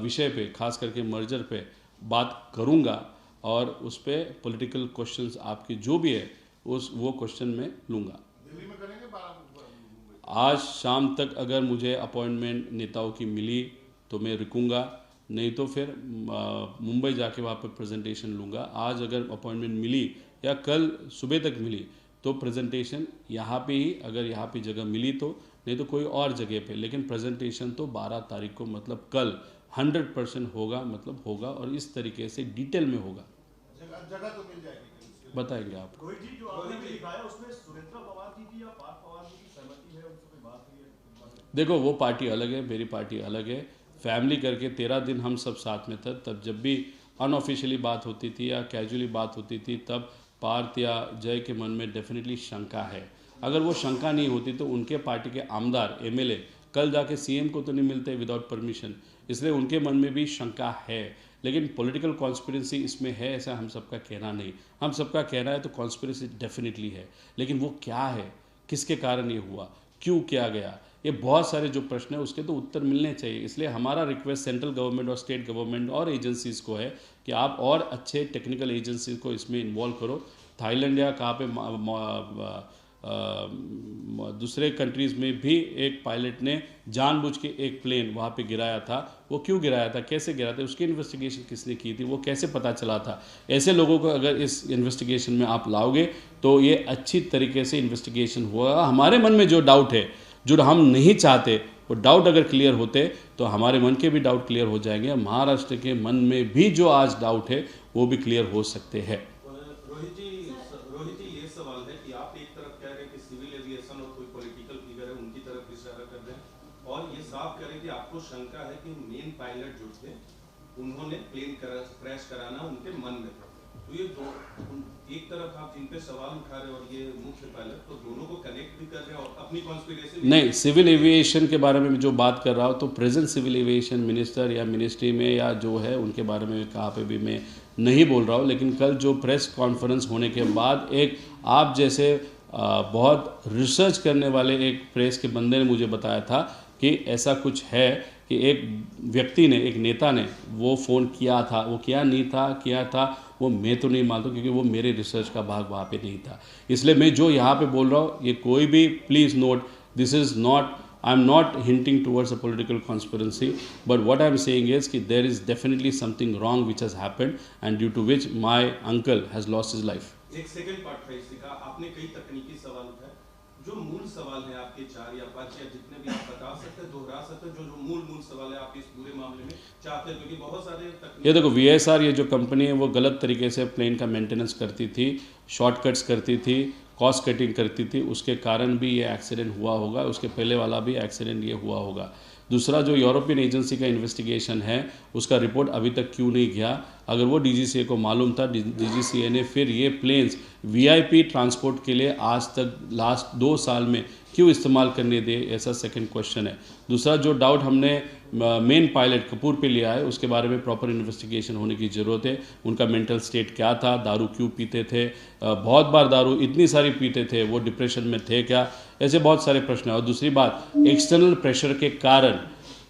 विषय पे, खास करके मर्जर पे बात करूंगा और उस पे पॉलिटिकल क्वेश्चंस आपके जो भी है वो क्वेश्चन में लूँगा। दिल्ली में करेंगे 12 आज शाम तक अगर मुझे अपॉइंटमेंट नेताओं की मिली तो मैं रुकूंगा, नहीं तो फिर मुंबई जाके वहाँ पर प्रेजेंटेशन लूँगा। आज अगर अपॉइंटमेंट मिली या कल सुबह तक मिली तो प्रेजेंटेशन यहाँ पे ही, अगर यहाँ पे जगह मिली तो, नहीं तो कोई और जगह पे। लेकिन प्रेजेंटेशन तो 12 तारीख को मतलब कल 100% होगा, मतलब होगा और इस तरीके से डिटेल में होगा। जगह तो मिल जाएगी, बताएंगे आपको। रोहित जी, जो आपने लिखाया उसमें सुनेत्रा पवार जी की या पार्थ पवार जी की सहमति है, उनसे कोई बात हुई है? देखो, वो पार्टी अलग है, मेरी पार्टी अलग है। फैमिली करके 13 दिन हम सब साथ में थे, तब जब भी अनऑफिशियली बात होती थी या कैजुअली बात होती थी तब पार्थ या जय के मन में डेफिनेटली शंका है। अगर वो शंका नहीं होती तो उनके पार्टी के आमदार एमएलए कल जाके सीएम को तो नहीं मिलते विदाउट परमिशन, इसलिए उनके मन में भी शंका है। लेकिन पॉलिटिकल कॉन्स्पिरेसी इसमें है ऐसा हम सबका कहना नहीं। हम सबका कहना है तो कॉन्स्पिरेसी डेफिनेटली है, लेकिन वो क्या है, किसके कारण ये हुआ, क्यों किया गया, ये बहुत सारे जो प्रश्न है उसके तो उत्तर मिलने चाहिए। इसलिए हमारा रिक्वेस्ट सेंट्रल गवर्नमेंट और स्टेट गवर्नमेंट और एजेंसीज़ को है कि आप और अच्छे टेक्निकल एजेंसीज को इसमें इन्वॉल्व करो। थाईलैंड या कहाँ पे दूसरे कंट्रीज़ में भी एक पायलट ने जानबूझ के एक प्लेन वहाँ पे गिराया था। वो क्यों गिराया था, कैसे गिराया था, उसकी इन्वेस्टिगेशन किसने की थी, वो कैसे पता चला था। ऐसे लोगों को अगर इस इन्वेस्टिगेशन में आप लाओगे तो ये अच्छी तरीके से इन्वेस्टिगेशन हुआ। हमारे मन में जो डाउट है, जो हम नहीं चाहते, वो डाउट अगर क्लियर होते तो हमारे मन के भी डाउट क्लियर हो जाएंगे। महाराष्ट्र के मन में भी जो आज डाउट है वो भी क्लियर हो सकते हैं। रोहित जी, ये सवाल है कि आप एक तरफ कह रहे हैं कि सिविल एविएशन और कोई पॉलिटिकल फिगर है उनकी तरफ इशारा कर रहे हैं, और ये साफ करें कि आपको शंका है कि मेन पायलट जो थे उन्होंने प्लेन क्रैश कराना उनके मन में था। तो ये दो एक तरफ आप जिन पे सवाल उठा रहे हो और ये मुख्य पायलट, तो दोनों को कनेक्ट भी कर रहे हैं और अपनी कॉन्स्पिरेसी नहीं, सिविल एविएशन के बारे में जो बात कर रहा हूँ तो प्रेजेंट सिविल एविएशन मिनिस्टर या मिनिस्ट्री में या जो है उनके बारे में कहाँ पे भी मैं नहीं बोल रहा हूँ। लेकिन कल जो प्रेस कॉन्फ्रेंस होने के बाद एक आप जैसे बहुत रिसर्च करने वाले एक प्रेस के बंदे ने मुझे बताया था कि ऐसा कुछ है कि एक व्यक्ति ने, एक नेता ने वो फ़ोन किया था, वो क्या नहीं था, किया था वो मैं तो नहीं मानता क्योंकि वो मेरे रिसर्च का भाग वहाँ पे नहीं था। इसलिए मैं जो यहाँ पे बोल रहा हूँ ये कोई भी, please note, this is not, I am not hinting towards a political conspiracy, but what I am saying is कि there is definitely something wrong which has happened and due to which my uncle has lost his life. एक second part था इसका, आपने कई तकनीकी सवाल उठाए, जो मूल सवाल है आपके 4 या 5 या जितने भी आप बता सकते हैं, दोहरा सकते हैं, जो मूल सवाल है आप इस पूरे मामले में चाहते हैं, क्योंकि बहुत सारे ये देखो VSR ये जो कंपनी है वो गलत तरीके से प्लेन का मेंटेनेंस करती थी, शॉर्टकट्स करती थी, कॉस्ट कटिंग करती थी, उसके कारण भी ये एक्सीडेंट हुआ होगा, उसके पहले वाला भी एक्सीडेंट ये हुआ होगा। दूसरा जो यूरोपियन एजेंसी का इन्वेस्टिगेशन है उसका रिपोर्ट अभी तक क्यों नहीं गया? अगर वो DGCA को मालूम था, DGCA ने फिर ये प्लेन्स VIP ट्रांसपोर्ट के लिए आज तक लास्ट 2 साल में क्यों इस्तेमाल करने दे, ऐसा सेकंड क्वेश्चन है। दूसरा जो डाउट हमने मेन पायलट कपूर पे लिया है उसके बारे में प्रॉपर इन्वेस्टिगेशन होने की ज़रूरत है। उनका मेंटल स्टेट क्या था, दारू क्यों पीते थे, बहुत बार दारू इतनी सारी पीते थे, वो डिप्रेशन में थे क्या, ऐसे बहुत सारे प्रश्न हैं। और दूसरी बात, एक्सटर्नल प्रेशर के कारण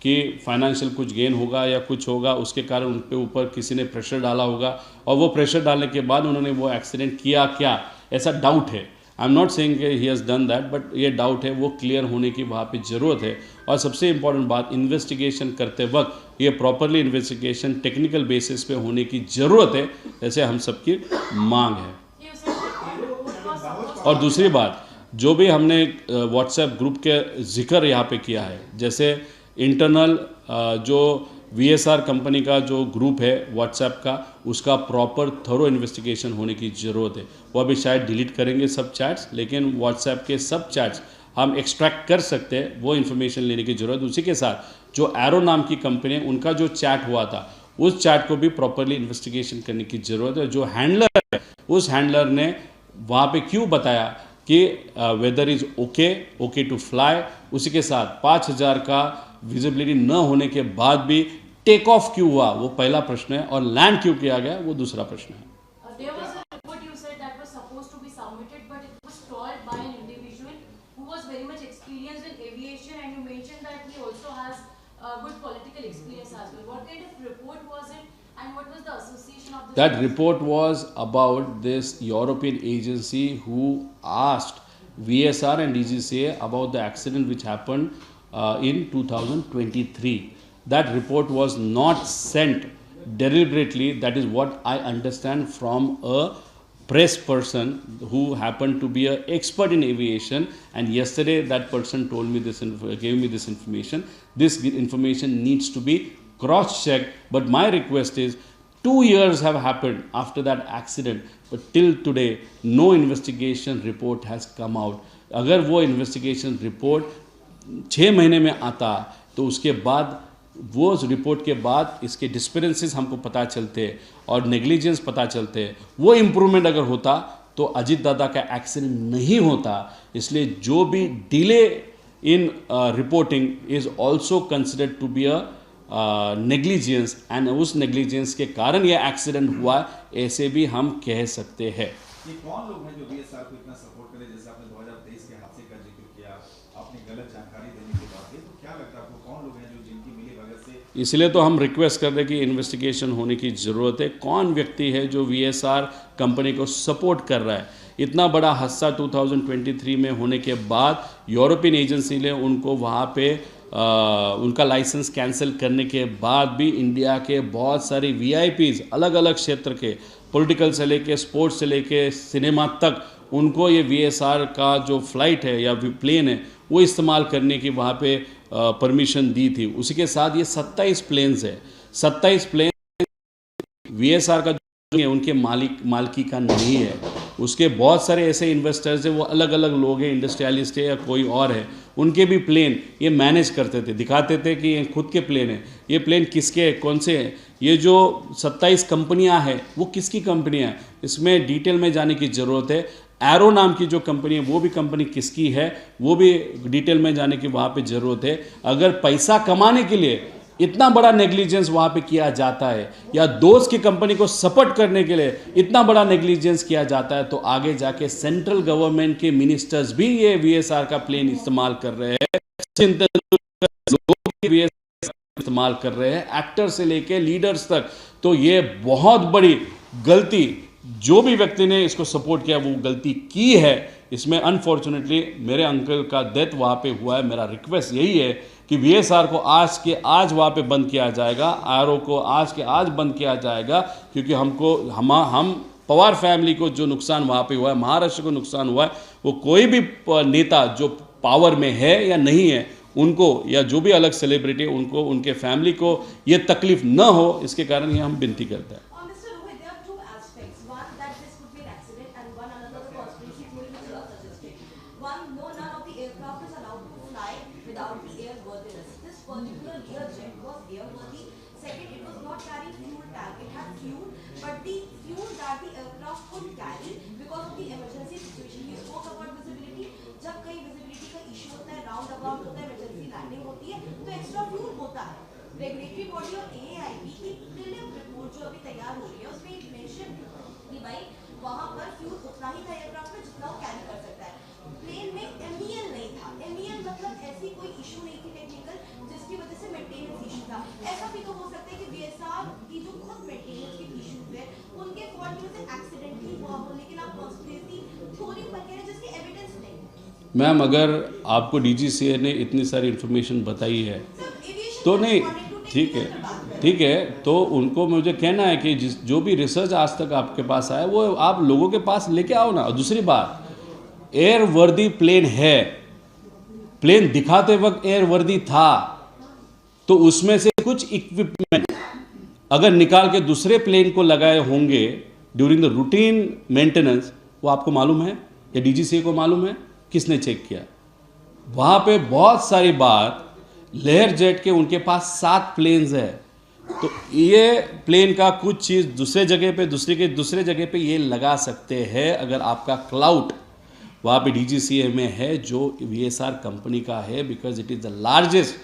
कि फाइनेंशियल कुछ गेन होगा या कुछ होगा, उसके कारण उन पे ऊपर किसी ने प्रेशर डाला होगा और वो प्रेशर डालने के बाद उन्होंने वो एक्सीडेंट किया क्या, ऐसा डाउट है। आई am not saying he has done that, but ये डाउट है, वो क्लियर होने की वहाँ पे ज़रूरत है। और सबसे इम्पॉर्टेंट बात, इन्वेस्टिगेशन करते वक्त ये प्रॉपरली इन्वेस्टिगेशन टेक्निकल बेसिस पे होने की ज़रूरत है, जैसे हम सबकी मांग है। और दूसरी बात, जो भी हमने व्हाट्सएप ग्रुप के जिक्र यहाँ पे किया है, जैसे इंटरनल जो VSR कंपनी का जो ग्रुप है व्हाट्सएप का, उसका प्रॉपर थोरो इन्वेस्टिगेशन होने की ज़रूरत है। वो अभी शायद डिलीट करेंगे सब चैट्स, लेकिन व्हाट्सएप के सब चैट्स हम एक्सट्रैक्ट कर सकते हैं, वो इन्फॉर्मेशन लेने की ज़रूरत। उसी के साथ जो एरो नाम की कंपनी है उनका जो चैट हुआ था उस चैट को भी प्रॉपरली इन्वेस्टिगेशन करने की ज़रूरत है। जो हैंडलर है उस हैंडलर ने वहाँ पे क्यों बताया कि weather is okay to fly, उसी के साथ 5000 का विजिबिलिटी न होने के बाद भी टेक ऑफ क्यों हुआ, वो पहला प्रश्न है, और लैंड क्यों किया गया वो दूसरा प्रश्न है। There was a report you said that was supposed to be submitted, but it was stalled by an individual who was very much experienced in aviation, and you mentioned that he also has good political experience as well. What kind of report was it, and what was the association of this? That report was about this European agency who asked VSR and DGCA about the accident which happened in 2023. That report was not sent deliberately. That is what I understand from a press person who happened to be an expert in aviation, and yesterday that person told me this, gave me this information. This information needs to be cross-checked, but my request is 2 years have happened after that accident, but till today no investigation report has come out. अगर वो investigation report 6 महीने में आता तो उसके बाद वो report के बाद इसके डिस्पेरेंसीज हमको पता चलते और नेग्लिजेंस पता चलते, वो इम्प्रूवमेंट अगर होता तो अजीत दादा का एक्सीडेंट नहीं होता। इसलिए जो भी delay in reporting is also considered to be a negligence, and उस नेग्लिजेंस के कारण यह एक्सीडेंट हुआ, ऐसे भी हम कह सकते हैं। ये कौन लोग हैं जो VSR को इतना सपोर्ट करें? जैसे आपने 2023 के हादसे का जिक्र किया, आपने गलत जानकारी देने के बाद, तो क्या लगता है आपको कौन लोग हैं जो जिनकी मिलीभगत से? इसलिए तो हम रिक्वेस्ट कर रहे हैं कि इन्वेस्टिगेशन होने की ज़रूरत है। कौन व्यक्ति है जो VSR कंपनी को सपोर्ट कर रहा है? इतना बड़ा हादसा 2023 में होने के बाद यूरोपियन एजेंसी ने उनको वहाँ पे उनका लाइसेंस कैंसिल करने के बाद भी इंडिया के बहुत सारे VIPs अलग अलग क्षेत्र के, पॉलिटिकल से लेके स्पोर्ट्स से लेके सिनेमा तक, उनको ये VSR का जो फ्लाइट है या प्लेन है वो इस्तेमाल करने की वहाँ पे परमिशन दी थी। उसी के साथ ये 27 प्लेन्स है, 27 प्लेन VSR का जो है उनके मालिकी का नहीं है। उसके बहुत सारे ऐसे इन्वेस्टर्स हैं, वो अलग अलग लोग हैं, इंडस्ट्रियलिस्ट है या कोई और है, उनके भी प्लेन ये मैनेज करते थे, दिखाते थे कि ये खुद के प्लेन है, ये प्लेन किसके हैं, कौन से हैं, ये जो 27 कंपनियां हैं वो किसकी कंपनियां हैं, इसमें डिटेल में जाने की ज़रूरत है। एरो नाम की जो कंपनी है वो भी कंपनी किसकी है, वो भी डिटेल में जाने की वहाँ पे ज़रूरत है। अगर पैसा कमाने के लिए इतना बड़ा नेग्लिजेंस वहाँ पे किया जाता है या दोस्त की कंपनी को सपोर्ट करने के लिए इतना बड़ा नेग्लिजेंस किया जाता है, तो आगे जाके सेंट्रल गवर्नमेंट के मिनिस्टर्स भी ये VSR का प्लेन इस्तेमाल कर रहे हैं, इस्तेमाल कर रहे हैं, एक्टर से लेके लीडर्स तक। तो ये बहुत बड़ी गलती, जो भी व्यक्ति ने इसको सपोर्ट किया वो गलती की है। इसमें अनफॉर्चुनेटली मेरे अंकल का डेथ वहाँ पे हुआ है। मेरा रिक्वेस्ट यही है कि VSR को आज के आज वहाँ पे बंद किया जाएगा, आरओ को आज के आज बंद किया जाएगा, क्योंकि हम पवार फैमिली को जो नुकसान वहाँ पे हुआ है, महाराष्ट्र को नुकसान हुआ है, वो कोई भी नेता जो पावर में है या नहीं है उनको, या जो भी अलग सेलिब्रिटी उनको, उनके फैमिली को ये तकलीफ न हो, इसके कारण ये हम विनती करते हैं। Mr. Rohit, there are two aspects. One, that this could be an accident, and one, another conspiracy theory which you are suggesting. One, no, none of the aircraft is allowed to fly without the airworthiness. This particular Learjet was airworthy. Second, it was not carrying fuel tank. It had fuel, but the fuel that the aircraft could carry because of the emergency situation. We spoke about visibility. जब कहीं visibility का issue होता है, roundabout होता है, emergency landing होती है, तो extra fuel होता है. Regulatory body और AAIB की prelim report जो अभी तैयार हो रही है, उसमें एक mention कि भाई वहाँ पर fuel उतना ही था एयरक्राफ्ट में जितना वो कैरी कर सकता है। प्लेन में MEL नहीं था। MEL मतलब ऐसी कोई इशू नहीं थी टेक्निकल जिसकी वजह से मेंटेनेंस इशू था। ऐसा भी तो हो सकता है कि VSR की जो खुद मेंटेनेंस के इशूज है उनके फॉल्ट में से एक्सीडेंटली हुआ हो, लेकिन आप कॉन्स्पिरेसी थ्योरी पर कह रहे हैं जिसकी एविडेंस नहीं। मैम, अगर आपको DGCA ने इतनी सारी इन्फॉर्मेशन बताई है तो नहीं, ठीक है, तो उनको मुझे कहना है कि जो भी रिसर्च आज तक आपके पास आया वो आप लोगों के पास लेके आओ ना। और दूसरी बात, एयर वर्दी प्लेन है, प्लेन दिखाते वक्त एयर वर्दी था, तो उसमें से कुछ इक्विपमेंट अगर निकाल के दूसरे प्लेन को लगाए होंगे ड्यूरिंग द रूटीन मेंटेनेंस, वो आपको मालूम है या DGCA को मालूम है? किसने चेक किया? वहाँ पे बहुत सारी बात, लेयर जेट के उनके पास 7 प्लेन्स है, तो ये प्लेन का कुछ चीज़ दूसरे जगह पे ये लगा सकते हैं अगर आपका क्लाउड वहाँ पे DGCA में है, जो VSR कंपनी का है, because it is the largest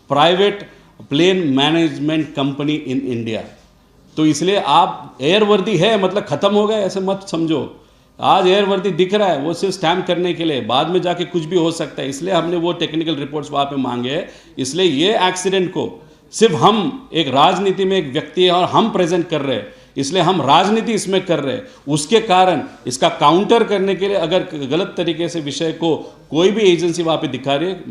private plane management company in India. तो इसलिए आप एयरवर्दी है मतलब ख़त्म हो गया ऐसे मत समझो। आज एयरवर्दी दिख रहा है, वो सिर्फ स्टैम्प करने के लिए, बाद में जाके कुछ भी हो सकता है, इसलिए हमने वो टेक्निकल रिपोर्ट्स वहाँ पे मांगे हैं। इसलिए ये एक्सीडेंट को सिर्फ हम एक राजनीति में एक व्यक्ति है और हम प्रेजेंट कर रहे हैं, इसलिए हम राजनीति इसमें कर रहे हैं। उसके कारण इसका काउंटर करने के लिए अगर गलत तरीके से विषय को कोई भी एजेंसी वहाँ पे दिखा रही है,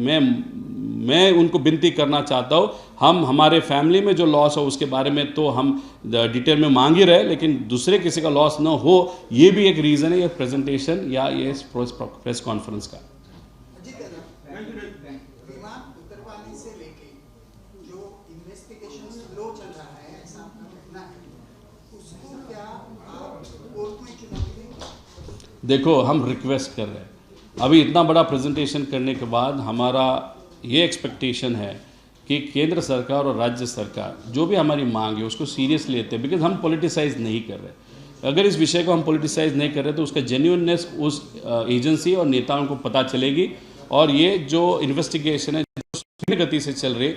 मैं उनको विनती करना चाहता हूँ, हम हमारे फैमिली में जो लॉस हो उसके बारे में तो हम डिटेल में मांग ही रहे, लेकिन दूसरे किसी का लॉस ना हो, ये भी एक रीज़न है ये प्रेजेंटेशन या ये प्रेस कॉन्फ्रेंस का। विमान उतरवाने से लेके जो इन्वेस्टिगेशन स्लो चल रहा है, ऐसा आपका कहना है, उसको क्या आप कोर्ट में चुनौती देंगे? देखो, हम रिक्वेस्ट कर रहे हैं, अभी इतना बड़ा प्रेजेंटेशन करने के बाद हमारा ये एक्सपेक्टेशन है कि केंद्र सरकार और राज्य सरकार जो भी हमारी मांग है उसको सीरियस लेते हैं, बिकॉज हम पॉलिटिसाइज नहीं कर रहे। अगर इस विषय को हम पॉलिटिसाइज नहीं कर रहे तो उसका जेन्युइननेस उस एजेंसी और नेताओं को पता चलेगी, और ये जो इन्वेस्टिगेशन है जो गति से चल रही है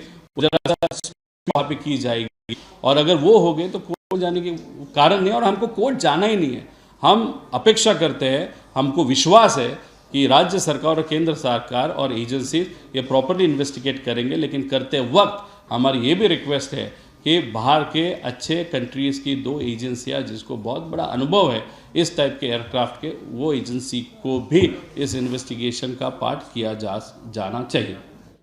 वहाँ पे की जाएगी, और अगर वो हो गए तो कोर्ट जाने के कारण नहीं, और हमको कोर्ट जाना ही नहीं है। हम अपेक्षा करते हैं, हमको विश्वास है कि राज्य सरकार और केंद्र सरकार और एजेंसी ये प्रॉपरली इन्वेस्टिगेट करेंगे, लेकिन करते वक्त हमारी ये भी रिक्वेस्ट है कि बाहर के अच्छे कंट्रीज़ की 2 एजेंसियां जिसको बहुत बड़ा अनुभव है इस टाइप के एयरक्राफ्ट के, वो एजेंसी को भी इस इन्वेस्टिगेशन का पार्ट किया जाना चाहिए।